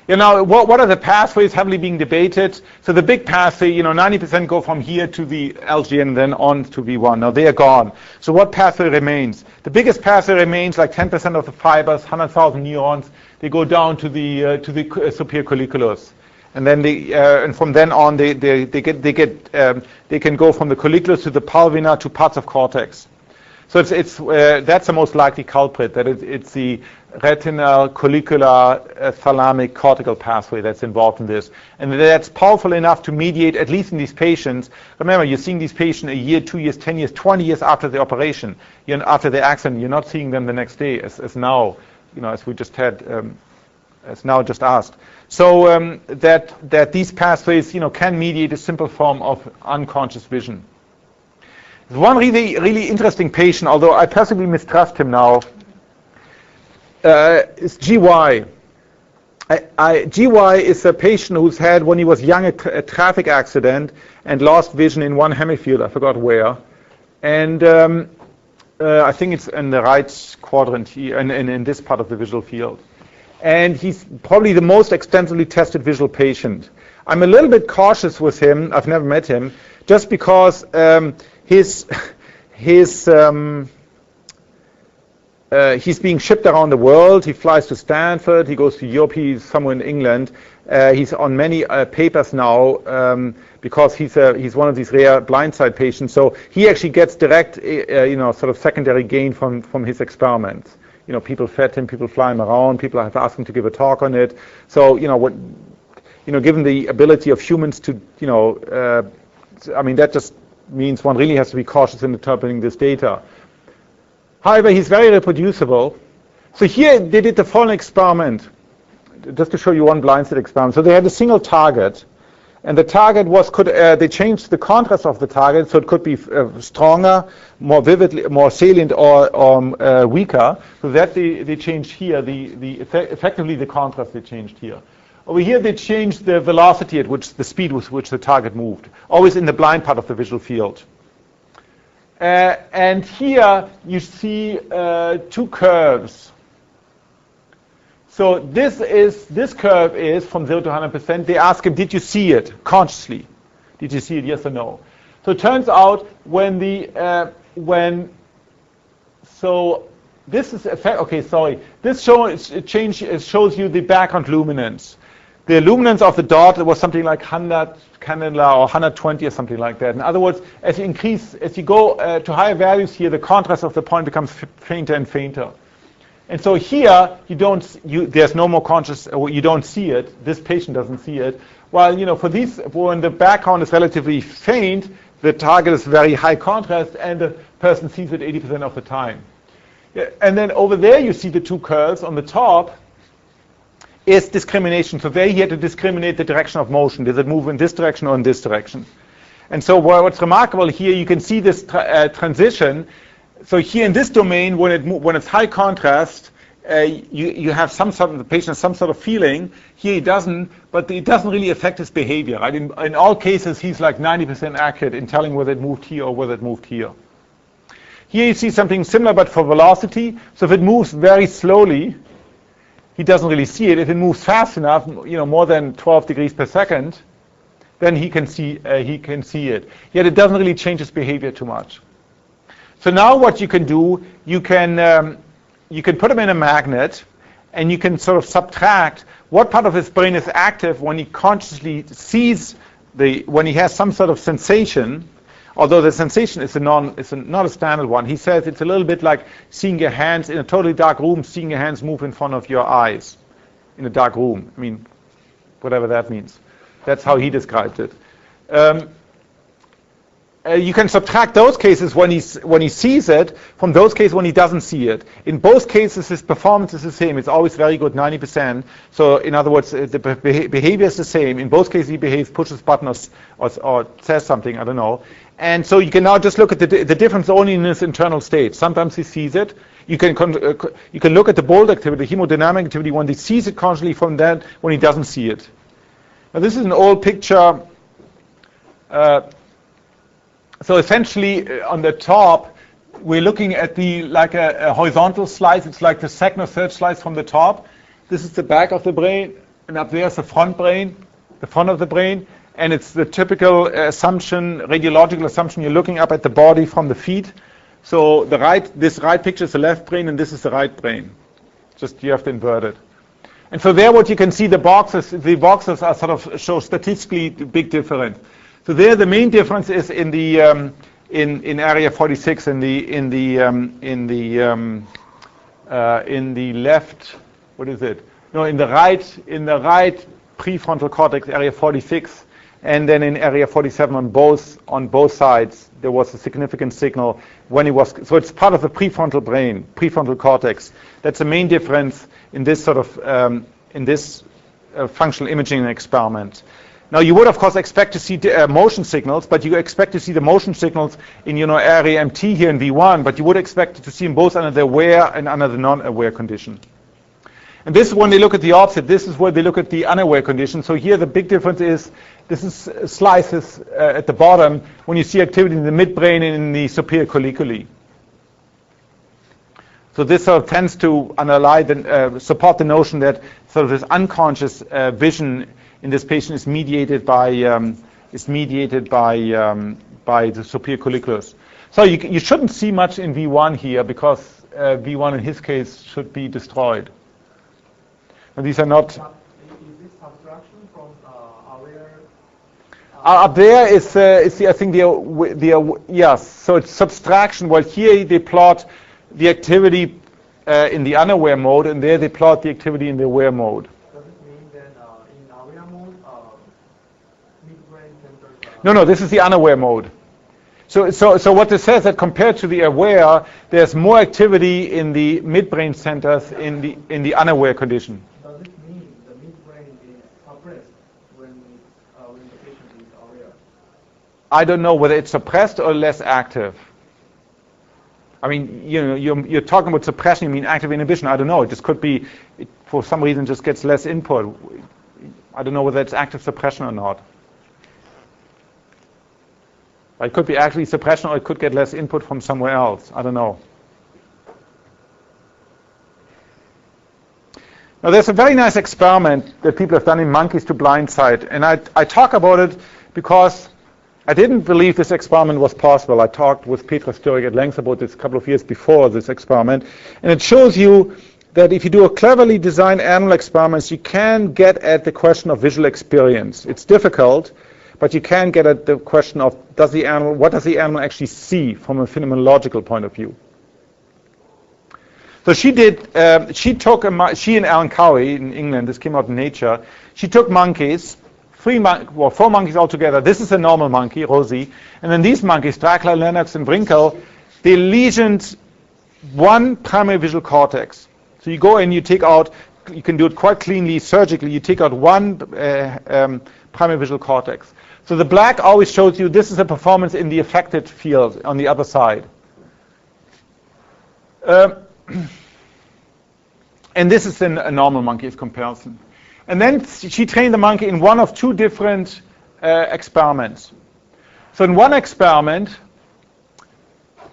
What are the pathways heavily being debated? So the big pathway, 90% go from here to the LGN and then on to V1. Now they are gone. So what pathway remains? The biggest pathway remains, like 10% of the fibers, 100,000 neurons. They go down to the superior colliculus, and then and from then on they can go from the colliculus to the pulvinar to parts of cortex. So it's that's the most likely culprit, that it's the retinal, collicular, thalamic, cortical pathway that's involved in this. And that's powerful enough to mediate, at least in these patients. Remember, you're seeing these patients a year, 2 years, 10 years, 20 years after the operation. After the accident, you're not seeing them the next day, as now, as we just had, as now just asked. So that these pathways, can mediate a simple form of unconscious vision. There's one really interesting patient, although I personally mistrust him now, is GY. GY is a patient who's had, when he was young, a traffic accident and lost vision in one hemifield. I forgot where. And I think it's in the right quadrant here, in this part of the visual field. And he's probably the most extensively tested visual patient. I'm a little bit cautious with him. I've never met him, just because he's being shipped around the world. He flies to Stanford. He goes to Europe. He's somewhere in England. He's on many papers now because he's one of these rare blindside patients. So he actually gets direct, sort of secondary gain from his experiments. People fed him, people fly him around, people have asked him to give a talk on it. So given the ability of humans to, that just means one really has to be cautious in interpreting this data. However, he's very reproducible. So here they did the following experiment, just to show you one Blindside experiment. So they had a single target, and the target was, they changed the contrast of the target, so it could be stronger, more vividly, more salient, or weaker. So that they changed here, effectively the contrast they changed here. Over here they changed the velocity at which, the speed with which the target moved, always in the blind part of the visual field. And here you see two curves. So this curve is from 0 to 100%. They ask him, did you see it consciously? Did you see it, yes or no? So it turns out this is this shows you the background luminance. The luminance of the dot was something like 100 candela or 120 or something like that. In other words, as you go to higher values here, the contrast of the point becomes fainter and fainter. And so here there's no more conscious, you don't see it. This patient doesn't see it. While when the background is relatively faint, the target is very high contrast, and the person sees it 80% of the time. Yeah, and then over there you see the two curves on the top. Is discrimination. So there he had to discriminate the direction of motion. Does it move in this direction or in this direction? And so what's remarkable here, you can see this transition. So here in this domain, when it's high contrast, you have the patient has some sort of feeling. Here he doesn't, but it doesn't really affect his behavior. Right? In all cases, he's like 90% accurate in telling whether it moved here or whether it moved here. Here you see something similar, but for velocity. So if it moves very slowly, he doesn't really see it. If it moves fast enough, more than 12 degrees per second, then he can see it. Yet it doesn't really change his behavior too much. So now what you can do, you can put him in a magnet, and you can sort of subtract what part of his brain is active when he consciously sees when he has some sort of sensation, although the sensation is not a standard one, he says it's a little bit like seeing your hands in a totally dark room, seeing your hands move in front of your eyes in a dark room. I mean, whatever that means. That's how he described it. You can subtract those cases when he sees it from those cases when he doesn't see it. In both cases, his performance is the same. It's always very good, 90%. So in other words, the behavior is the same. In both cases, he behaves, pushes buttons, or says something, I don't know. And so you can now just look at the difference only in his internal state. Sometimes he sees it. You can look at the bold activity, the hemodynamic activity, when he sees it consciously from that, when he doesn't see it. Now this is an old picture. So essentially, on the top, we're looking at like a horizontal slice. It's like the second or third slice from the top. This is the back of the brain, and up there is the front brain, the front of the brain. And it's the typical assumption, radiological assumption. You're looking up at the body from the feet. So this right picture is the left brain, and this is the right brain. Just you have to invert it. And so there, what you can see, the boxes are sort of show statistically big difference. So there, the main difference is in the in area 46 in the left. What is it? No, in the right prefrontal cortex, area 46, and then in area 47 on both sides, there was a significant signal when it was. So it's part of the prefrontal brain, prefrontal cortex. That's the main difference in this sort of functional imaging experiment. Now, you would, of course, expect to see motion signals, but you expect to see the motion signals in, area MT here in V1, but you would expect to see them both under the aware and under the non-aware condition. And this is when they look at the opposite. This is where they look at the unaware condition. So here the big difference is, this is slices at the bottom when you see activity in the midbrain and in the superior colliculi. So this sort of tends to support the notion that sort of this unconscious vision in this patient is mediated by the superior colliculus. So you shouldn't see much in V1 here because V1 in his case should be destroyed. And these are not. Is this subtraction from aware? Up there is I think yes. So it's subtraction. While here they plot the activity in the unaware mode, and there they plot the activity in the aware mode. No, this is the unaware mode. So what this says that compared to the aware, there's more activity in the midbrain centers in the unaware condition. Does it mean the midbrain is suppressed when the patient is aware? I don't know whether it's suppressed or less active. I mean, you're talking about suppression, you mean active inhibition. I don't know. It just could be, for some reason, just gets less input. I don't know whether it's active suppression or not. It could be actually suppression, or it could get less input from somewhere else. I don't know. Now, there's a very nice experiment that people have done in monkeys to Blindside, and I talk about it because I didn't believe this experiment was possible. I talked with Petra Störig at length about this a couple of years before this experiment, and it shows you that if you do a cleverly designed animal experiments, you can get at the question of visual experience. It's difficult, but you can get at the question of what does the animal actually see from a phenomenological point of view. So she and Alan Cowie in England, this came out in Nature, she took monkeys, 4 monkeys altogether. This is a normal monkey, Rosie, and then these monkeys, Dracula, Lennox, and Brinkel, they lesioned one primary visual cortex. So you go in, you take out, you can do it quite cleanly, surgically, you take out one primary visual cortex. So the black always shows you this is a performance in the affected field on the other side. And this is a normal monkey's comparison. And then she trained the monkey in one of 2 different experiments. So in one experiment,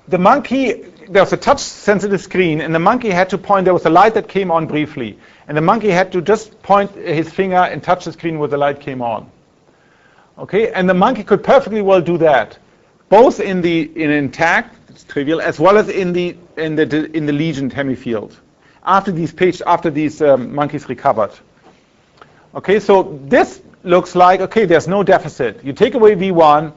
the monkey, there was a touch-sensitive screen, and the monkey had to point, there was a light that came on briefly, and the monkey had to just point his finger and touch the screen where the light came on. Okay, and the monkey could perfectly well do that, both in intact, it's trivial, as well as in the lesioned hemifield. After these monkeys recovered. Okay, so this looks like, okay, there's no deficit. You take away V1,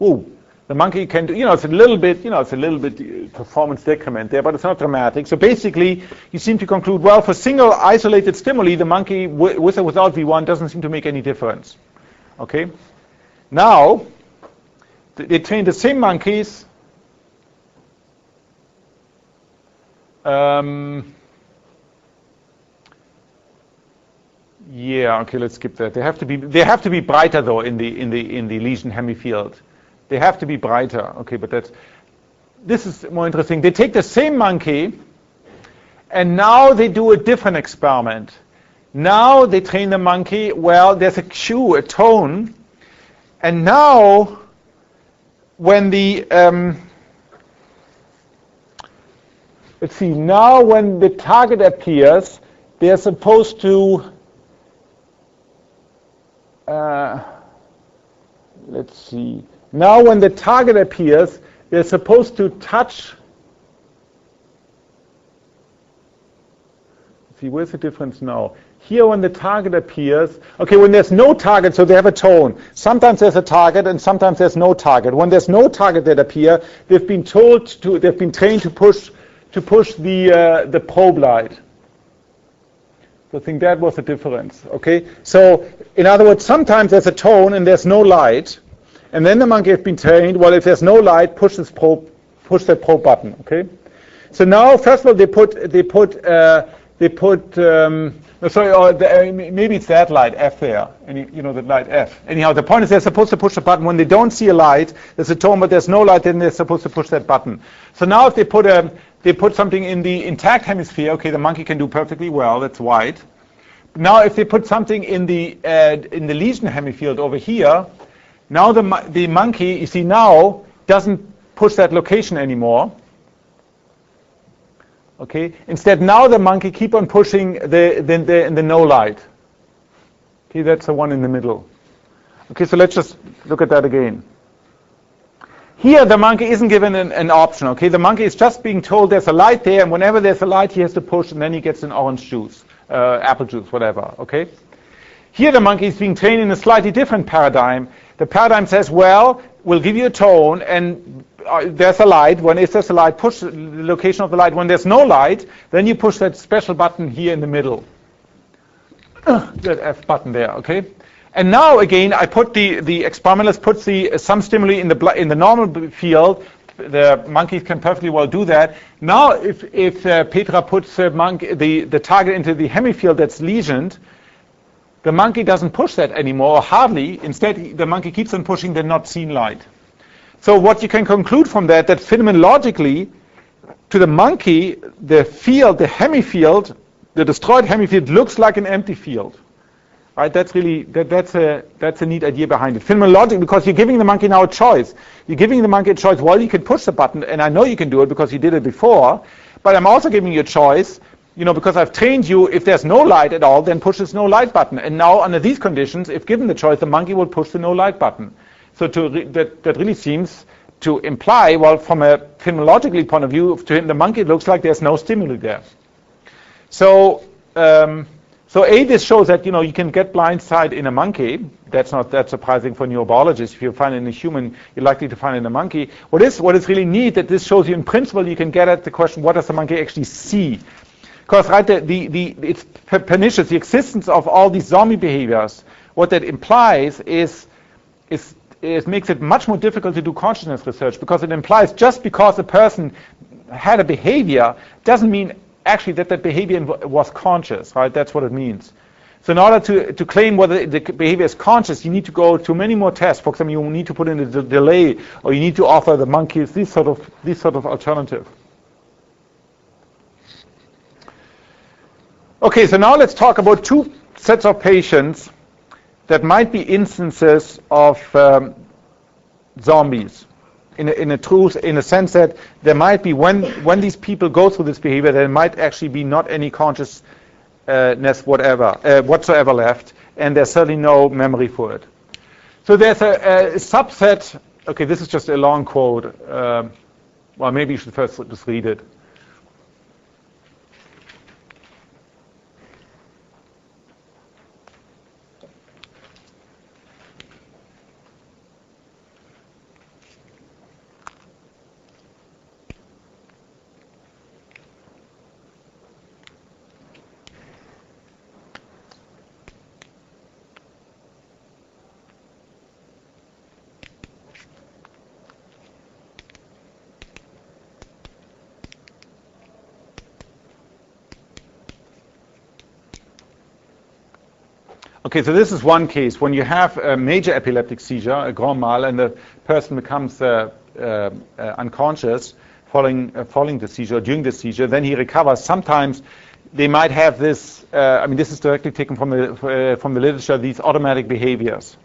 ooh, the monkey can do, it's a little bit performance decrement there, but it's not dramatic. So basically, you seem to conclude, well, for single isolated stimuli, the monkey with or without V1 doesn't seem to make any difference. Okay? Now, they trained the same monkeys. Yeah, okay, let's skip that. They have to be brighter though in the lesion hemifield. They have to be brighter. Okay, but this is more interesting. They take the same monkey and now they do a different experiment. Now they train the monkey, well, there's a cue, a tone, and now when the let's see, now when the target appears, they're supposed to let's see. Now when the target appears, they're supposed to touch. See, where's the difference now? Here when the target appears, okay, when there's no target, so they have a tone. Sometimes there's a target and sometimes there's no target. When there's no target that appear, they've been trained to push the probe light. So I think that was the difference, okay? So, in other words, sometimes there's a tone and there's no light, and then the monkey has been trained, well, if there's no light, push that probe button, okay? So now, first of all, maybe it's that light, F there, the light F. Anyhow, the point is they're supposed to push the button. When they don't see a light, there's a tone, but there's no light, then they're supposed to push that button. So now if they put something in the intact hemisphere, okay, the monkey can do perfectly well, that's white. Now if they put something in the lesion hemifield over here, now the monkey, you see now, doesn't push that location anymore. Okay. Instead, now the monkey keep on pushing the no light. Okay, that's the one in the middle. Okay, so let's just look at that again. Here, the monkey isn't given an option. Okay, the monkey is just being told there's a light there, and whenever there's a light, he has to push, and then he gets an orange juice, apple juice, whatever. Okay. Here, the monkey is being trained in a slightly different paradigm. The paradigm says, well, we'll give you a tone, and there's a light. If there's a light, push the location of the light. When there's no light, then you push that special button here in the middle. That F button there, okay? And now again, I put the experimentalist puts some stimuli in the normal field. The monkeys can perfectly well do that. Now, if Petra puts the target into the hemifield that's lesioned, the monkey doesn't push that anymore, or hardly. Instead, the monkey keeps on pushing the not seen light. So what you can conclude from that phenomenologically, to the monkey, the field, the hemifield, the destroyed hemifield looks like an empty field. Right? That's really that's a neat idea behind it. Phenomenologically, because you're giving the monkey now a choice. You're giving the monkey a choice. Well, you can push the button, and I know you can do it because you did it before. But I'm also giving you a choice. Because I've trained you, if there's no light at all, then push this no light button. And now, under these conditions, if given the choice, the monkey will push the no light button. So that really seems to imply, well, from a phenomenologically point of view, to him, the monkey, it looks like there's no stimuli there. So this shows that, you can get blindside in a monkey. That's not that surprising for neurobiologists. If you find it in a human, you're likely to find it in a monkey. What is really neat that this shows you in principle, you can get at the question, what does the monkey actually see? Because it's pernicious, the existence of all these zombie behaviors, what that implies is makes it much more difficult to do consciousness research, because it implies just because a person had a behavior doesn't mean actually that behavior was conscious, right? That's what it means. So in order to claim whether the behavior is conscious, you need to go to many more tests. For example, you need to put in a delay, or you need to offer the monkeys this sort of alternative. Okay, so now let's talk about two sets of patients that might be instances of zombies. In a sense that there might be, when these people go through this behavior, there might actually be not any consciousness whatsoever left, and there's certainly no memory for it. So there's a subset. Okay, this is just a long quote. Well, maybe you should first just read it. Okay, so this is one case when you have a major epileptic seizure, a grand mal, and the person becomes unconscious following the seizure, during the seizure, then he recovers. Sometimes they might have this, this is directly taken from the literature, these automatic behaviors.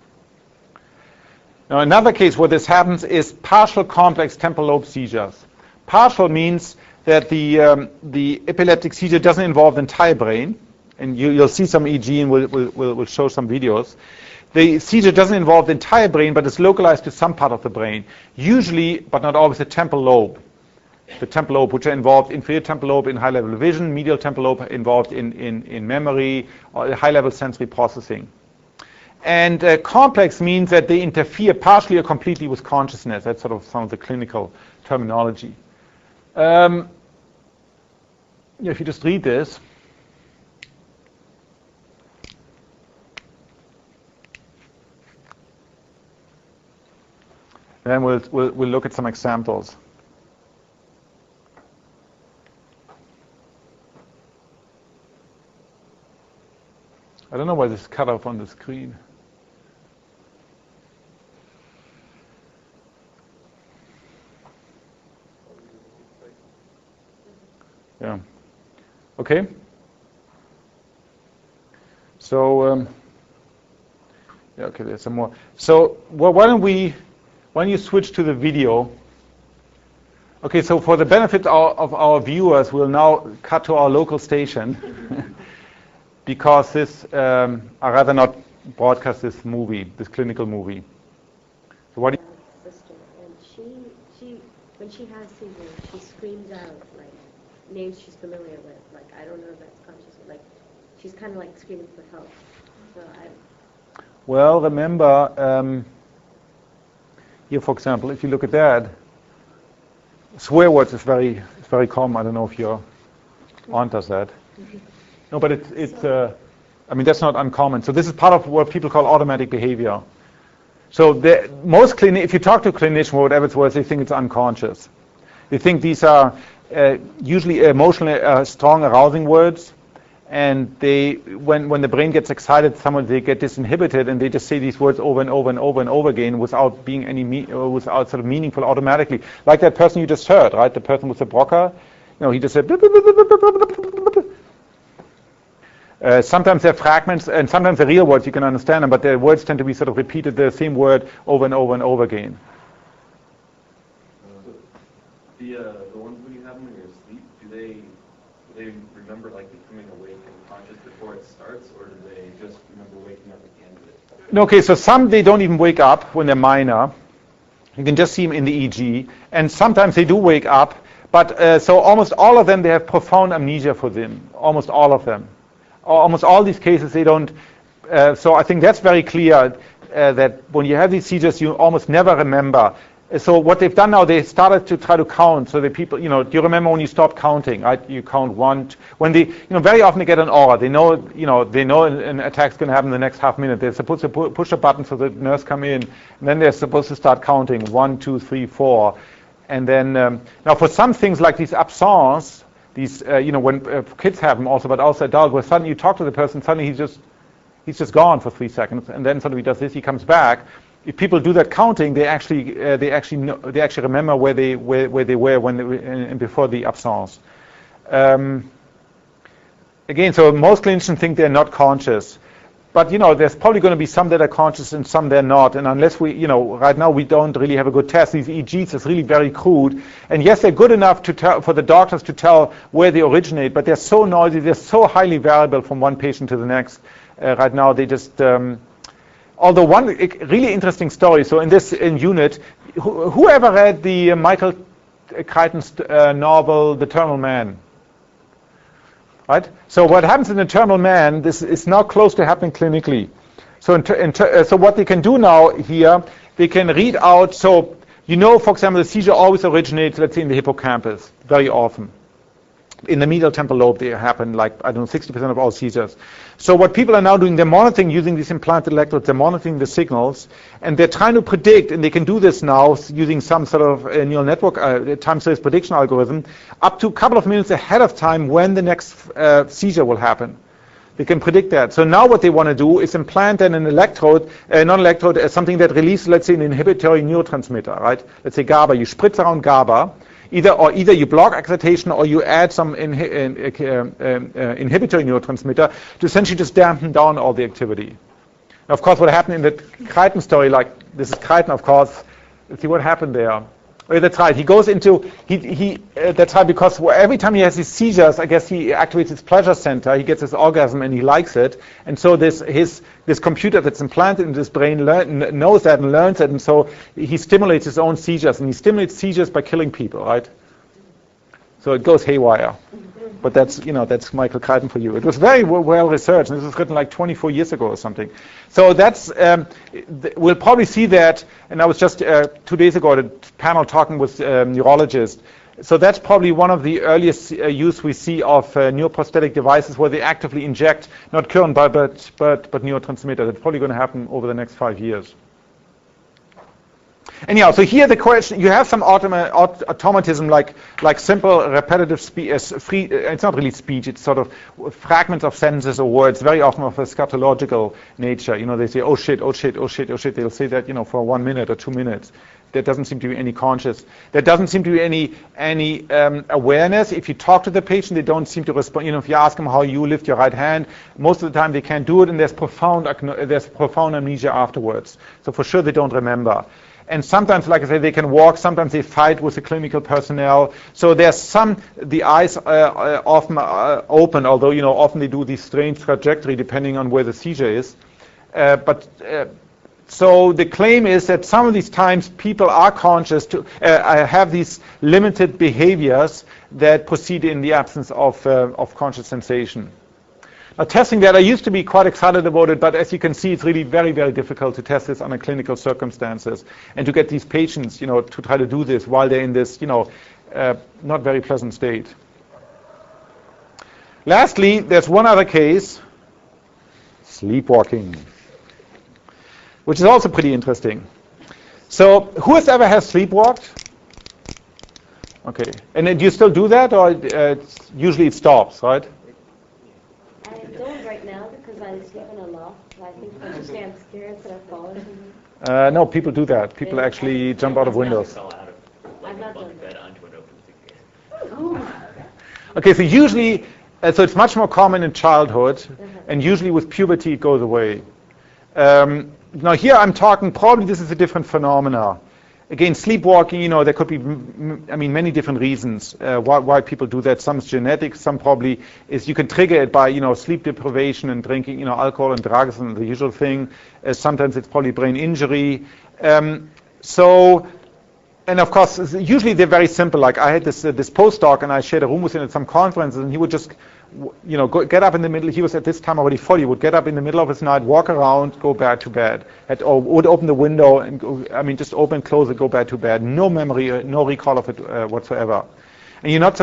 Now, another case where this happens is partial complex temporal lobe seizures. Partial means that the epileptic seizure doesn't involve the entire brain, and you'll see some EEG and we'll show some videos. The seizure doesn't involve the entire brain, but it's localized to some part of the brain, usually, but not always, the temporal lobe. The temporal lobe, which are involved, inferior temporal lobe in high-level vision, medial temporal lobe involved in memory, or high-level sensory processing. And complex means that they interfere partially or completely with consciousness. That's sort of some of the clinical terminology. If you just read this, then we'll look at some examples. I don't know why this is cut off on the screen. Yeah. Okay. So, yeah, okay, there's some more. So, well, why don't you switch to the video? Okay, so for the benefit of our viewers, we'll now cut to our local station because I'd rather not broadcast this movie, this clinical movie. So what do you... Sister, and she, when she has seizures, she screams out like names she's familiar with. Like, I don't know if that's conscious, like she's kind of like screaming for help. So Well, remember, here, for example, if you look at that, swear words is very common. I don't know if your aunt does that. No, but that's not uncommon. So this is part of what people call automatic behavior. So if you talk to a clinician or whatever it's worth, they think it's unconscious. They think these are usually emotionally strong, arousing words, and when the brain gets excited, they get disinhibited, and they just say these words over and over and over and over again without being without sort of meaningful automatically. Like that person you just heard, right? The person with the Broca, he just said. Sometimes they're fragments, and sometimes they're real words. You can understand them, but their words tend to be sort of repeated the same word over and over and over again. The ones when you have them in your sleep, do they remember like becoming awake and conscious before it starts, or do they just remember waking up at the end of it? No, okay, so some they don't even wake up when they're minor. You can just see them in the EEG, and sometimes they do wake up, but so almost all of them, they have profound amnesia for them. Almost all of them. Almost all these cases, they don't. So I think that's very clear that when you have these seizures, you almost never remember. So what they've done now, they started to try to count. So the people, do you remember when you stopped counting? Right? You count one. When they, very often they get an aura. They know an attack's going to happen in the next half minute. They're supposed to push a button so the nurse come in, and then they're supposed to start counting 1, 2, 3, 4, and then now for some things like these absences, these when kids have them also, but also adults, where suddenly you talk to the person, suddenly he's just gone for 3 seconds, and then suddenly he does this, he comes back. If people do that counting, they actually remember where they were when before the absence. Again, so most clinicians think they're not conscious, but there's probably going to be some that are conscious and some they're not. And unless we, right now we don't really have a good test. These EEGs is really very crude, and yes, they're good enough for the doctors to tell where they originate, but they're so noisy, they're so highly variable from one patient to the next. Right now, they just. Although one really interesting story, so in this unit, whoever read the Michael Crichton's novel, The Terminal Man? Right? So what happens in The Terminal Man, this is now close to happening clinically. So so what they can do now here, they can read out, so for example, the seizure always originates, let's say, in the hippocampus, very often. In the medial temporal lobe, they happen 60% of all seizures. So what people are now doing, they're monitoring using these implanted electrodes, they're monitoring the signals, and they're trying to predict, and they can do this now using some sort of neural network time series prediction algorithm, up to a couple of minutes ahead of time when the next seizure will happen. They can predict that. So now what they want to do is implant then an electrode, non-electrode, something that releases, let's say, an inhibitory neurotransmitter, right? Let's say GABA. You spritz around GABA. Either you block excitation or you add some inhibitory neurotransmitter to essentially just dampen down all the activity. Now, of course, what happened in the Crichton story, like this is Crichton, of course. Let's see what happened there. Oh, that's right. He goes into that's right, because every time he has these seizures, I guess he activates his pleasure center. He gets his orgasm and he likes it, and so this computer that's implanted in his brain knows that and learns it, and so he stimulates his own seizures, and he stimulates seizures by killing people, right? So it goes haywire. But that's Michael Crichton for you. It was very well researched, and this was written like 24 years ago or something. So that's, we'll probably see that, and I was just 2 days ago at a panel talking with neurologists. So that's probably one of the earliest use we see of neuroprosthetic devices where they actively inject, not current, but neurotransmitter. That's probably going to happen over the next 5 years. Anyhow, so here the question, you have some automatism like simple repetitive speech, it's not really speech, it's sort of fragments of sentences or words, very often of a scatological nature. They say, oh shit, oh shit, oh shit, oh shit. They'll say that, for 1 minute or 2 minutes. There doesn't seem to be any conscious. There doesn't seem to be any awareness. If you talk to the patient, they don't seem to respond. If you ask them how you lift your right hand, most of the time they can't do it, and there's profound amnesia afterwards. So for sure they don't remember. And sometimes, like I say, they can walk. Sometimes they fight with the clinical personnel. So there's the eyes often open, although, often they do this strange trajectory depending on where the seizure is. So the claim is that some of these times people are conscious to have these limited behaviors that proceed in the absence of conscious sensation. Now, testing that, I used to be quite excited about it, but as you can see, it's really very, very difficult to test this under clinical circumstances and to get these patients, to try to do this while they're in this, not very pleasant state. Lastly, there's one other case, sleepwalking, which is also pretty interesting. So, who has ever sleepwalked? Okay, and do you still do that, or usually it stops, right? I don't right now because I sleep in a loft. I think I'm scared that I fall or something. No, people do that. People actually jump out of windows. I've not done that. Okay, so usually, so it's much more common in childhood, and usually with puberty it goes away. Now here I'm talking, probably this is a different phenomena. Again, sleepwalking, there could be, many different reasons why people do that. Some is genetic, some probably is you can trigger it by, sleep deprivation and drinking, alcohol and drugs and the usual thing. Sometimes it's probably brain injury. And of course, usually they're very simple. Like I had this postdoc, and I shared a room with him at some conferences, and he would just, get up in the middle. He was at this time already 40. He would get up in the middle of his night, walk around, go back to bed. Or would open the window and go, just open, close it, go back to bed. No memory, no recall of it whatsoever. And you're not,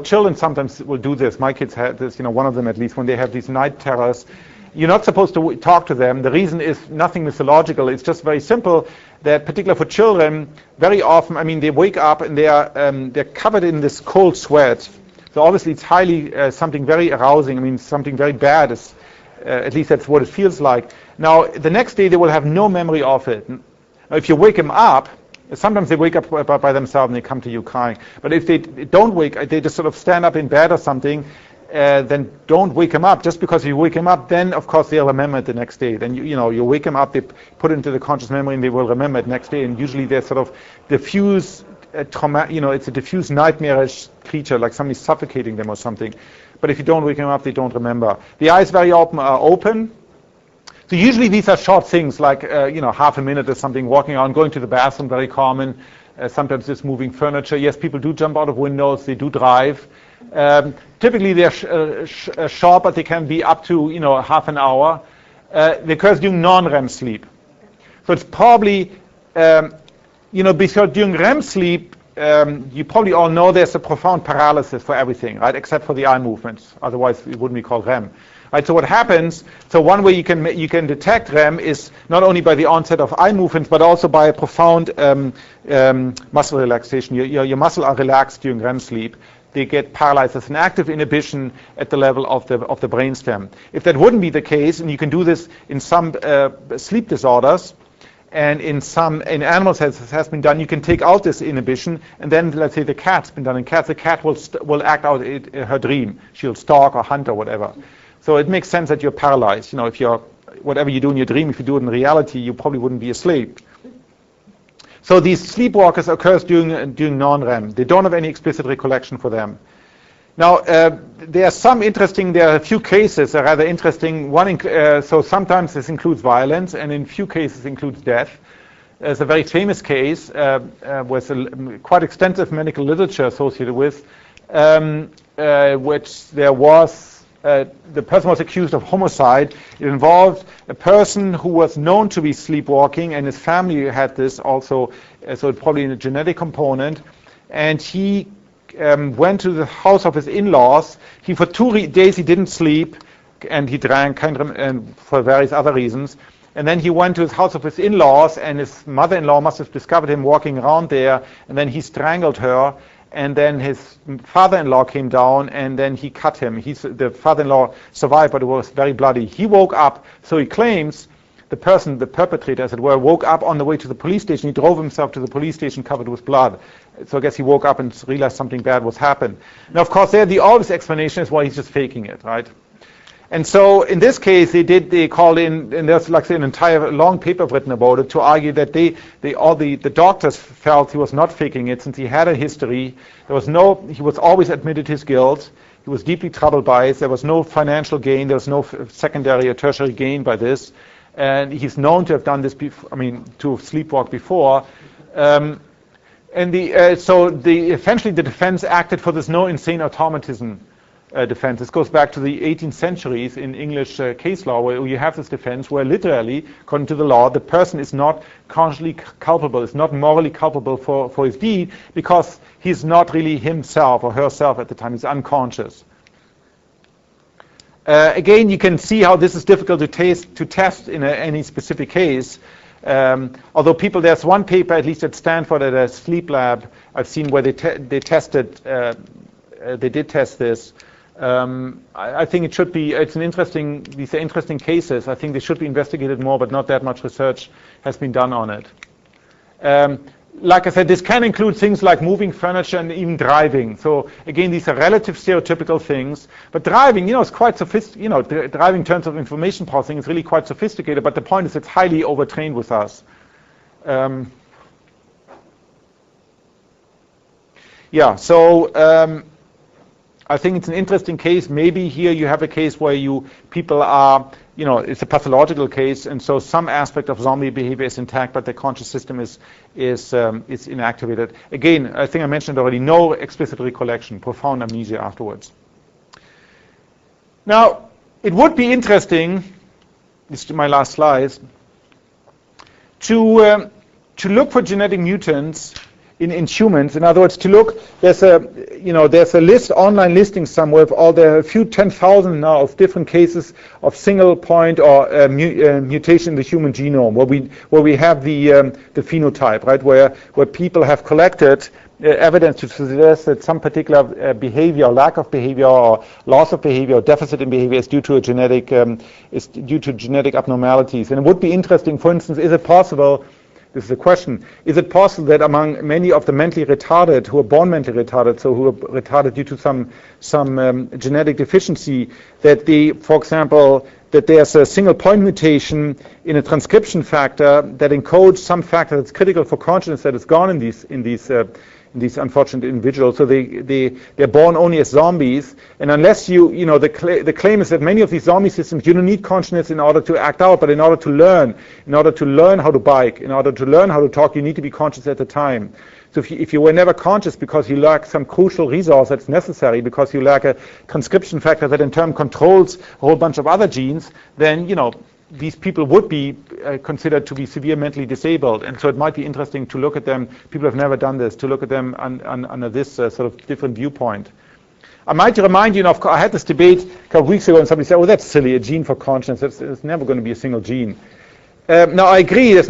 children sometimes will do this. My kids had this, one of them at least, when they have these night terrors. You're not supposed to talk to them. The reason is nothing mythological. It's just very simple that, particularly for children, very often, they wake up and they're covered in this cold sweat. So obviously it's highly something very arousing. Something very bad is, at least that's what it feels like. Now, the next day they will have no memory of it. Now, if you wake them up, sometimes they wake up by themselves and they come to you crying. But if they don't wake, they just sort of stand up in bed or something, then don't wake them up. Just because you wake them up, then of course they'll remember it the next day. Then you wake them up, they put it into the conscious memory, and they will remember it next day. And usually they're sort of diffuse trauma. It's a diffuse nightmarish creature, like somebody suffocating them or something. But if you don't wake them up, they don't remember. The eyes very often are open. So usually these are short things, like half a minute or something, walking around, going to the bathroom, very common. Sometimes just moving furniture. Yes, people do jump out of windows. They do drive. Typically they're short, but they can be up to half an hour. They occur during non-REM sleep. So it's probably because during REM sleep, you probably all know there's a profound paralysis for everything, right? Except for the eye movements. Otherwise, it wouldn't be called REM. Right, so what happens? So one way you can detect REM is not only by the onset of eye movements, but also by a profound muscle relaxation. Your muscles are relaxed during REM sleep. they get paralyzed. There's an active inhibition at the level of the brainstem. If that wouldn't be the case, and you can do this in some sleep disorders, and in animals this has been done, you can take out this inhibition, and then let's say the cat's been done in cats, the cat will act out her dream. She'll stalk or hunt or whatever. So it makes sense that you're paralyzed. If whatever you do in your dream, if you do it in reality, you probably wouldn't be asleep. So these sleepwalkers occurs during non-REM. They don't have any explicit recollection for them. Now, there are a few cases that are rather interesting. So sometimes this includes violence, and in a few cases includes death. There's a very famous case with quite extensive medical literature associated with, which there was, the person was accused of homicide. It involved a person who was known to be sleepwalking, and his family had this also, so probably a genetic component. And he went to the house of his in-laws. For 2 days he didn't sleep, and he drank and for various other reasons. And then he went to his house of his in-laws, and his mother-in-law must have discovered him walking around there, and then he strangled her. And then his father-in-law came down, and then he cut him. The father-in-law survived, but it was very bloody. He woke up, so he claims the perpetrator, as it were, woke up on the way to the police station. He drove himself to the police station covered with blood. So I guess he woke up and realized something bad was happened. Now, of course, the obvious explanation is why he's just faking it, right? And so in this case, they called in, and there's like an entire long paper written about it to argue that the doctors felt he was not faking it since he had a history. He was always admitted his guilt. He was deeply troubled by it. There was no financial gain. There was no secondary or tertiary gain by this. And he's known to have done this to sleepwalk before. So eventually the defense acted for this no insane automatism defense. This goes back to the 18th centuries in English case law, where you have this defense where literally, according to the law, the person is not consciously culpable, is not morally culpable for his deed, because he's not really himself or herself at the time. He's unconscious. Again, you can see how this is difficult to test in any specific case. Although there's one paper, at least at Stanford, at a sleep lab, I've seen where they did test this. I think these are interesting cases. I think they should be investigated more, but not that much research has been done on it. Like I said, this can include things like moving furniture and even driving. So again, these are relative stereotypical things. But driving, is quite sophisticated. Driving in terms of information processing is really quite sophisticated. But the point is, it's highly overtrained with us. I think it's an interesting case. Maybe here you have a case where people are, it's a pathological case, and so some aspect of zombie behavior is intact, but the conscious system is inactivated. Again, I think I mentioned already, no explicit recollection, profound amnesia afterwards. Now, it would be interesting, this is my last slide, to look for genetic mutants in humans. In other words, to look, there's a list, online listing somewhere of all the few 10,000 now of different cases of single point or mutation in the human genome, where we have the phenotype, right, where people have collected evidence to suggest that some particular behavior, lack of behavior, or loss of behavior, or deficit in behavior is due to genetic abnormalities. And it would be interesting, for instance, is it possible? This is a question. Is it possible that among many of the mentally retarded, who are born mentally retarded, so who are retarded due to some genetic deficiency, that for example, that there's a single point mutation in a transcription factor that encodes some factor that's critical for consciousness that is gone in these unfortunate individuals, so they're born only as zombies, and unless the claim is that many of these zombie systems, you don't need consciousness in order to act out, but in order to learn how to bike, in order to learn how to talk, you need to be conscious at the time. So if you were never conscious because you lack some crucial resource that's necessary, because you lack a transcription factor that in turn controls a whole bunch of other genes, then these people would be considered to be severe mentally disabled, and so it might be interesting to look at them. People have never done this, to look at them under this sort of different viewpoint. I might remind you, I had this debate a couple of weeks ago, and somebody said, "Oh, that's silly, a gene for consciousness. It's never going to be a single gene." Now, I agree. It's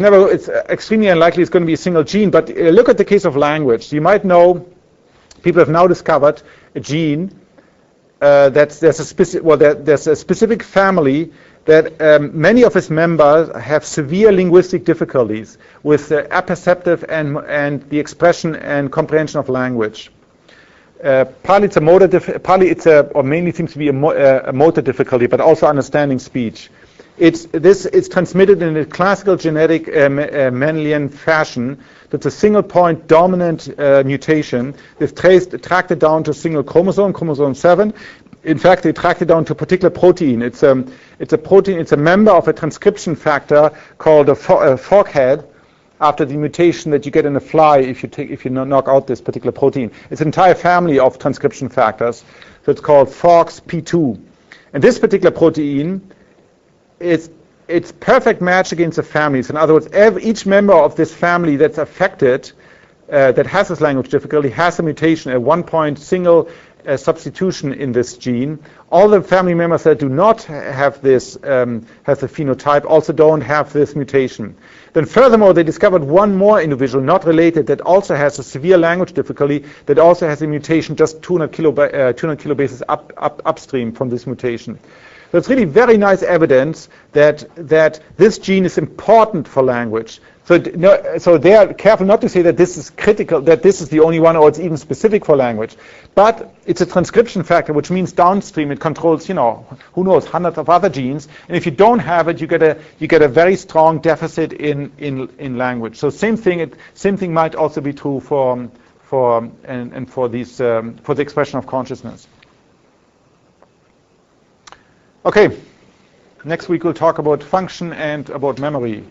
extremely unlikely it's going to be a single gene. But look at the case of language. You might know people have now discovered a gene there's a specific family that many of its members have severe linguistic difficulties with the apperceptive and the expression and comprehension of language. Partly it's a motor, or mainly seems to be a motor difficulty, but also understanding speech. It's transmitted in a classical genetic Mendelian fashion. That's a single point dominant mutation. They've tracked it down to a single chromosome, chromosome 7. In fact, they tracked it down to a particular protein. It's a protein. It's a member of a transcription factor called a fork head, after the mutation that you get in a fly if you knock out this particular protein. It's an entire family of transcription factors. So it's called FOXP2. And this particular protein it's perfect match against the families. In other words, each member of this family that's affected, that has this language difficulty, has a mutation, a 1-point single substitution in this gene. All the family members that do not have this, have the phenotype, also don't have this mutation. Then furthermore, they discovered one more individual, not related, that also has a severe language difficulty, that also has a mutation just 200 kilobases upstream from this mutation. So it's really very nice evidence that this gene is important for language. So they are careful not to say that this is critical, that this is the only one, or it's even specific for language. But it's a transcription factor, which means downstream it controls, who knows, hundreds of other genes. And if you don't have it, you get a very strong deficit in language. So same thing might also be true for the expression of consciousness. Okay, next week we'll talk about function and about memory.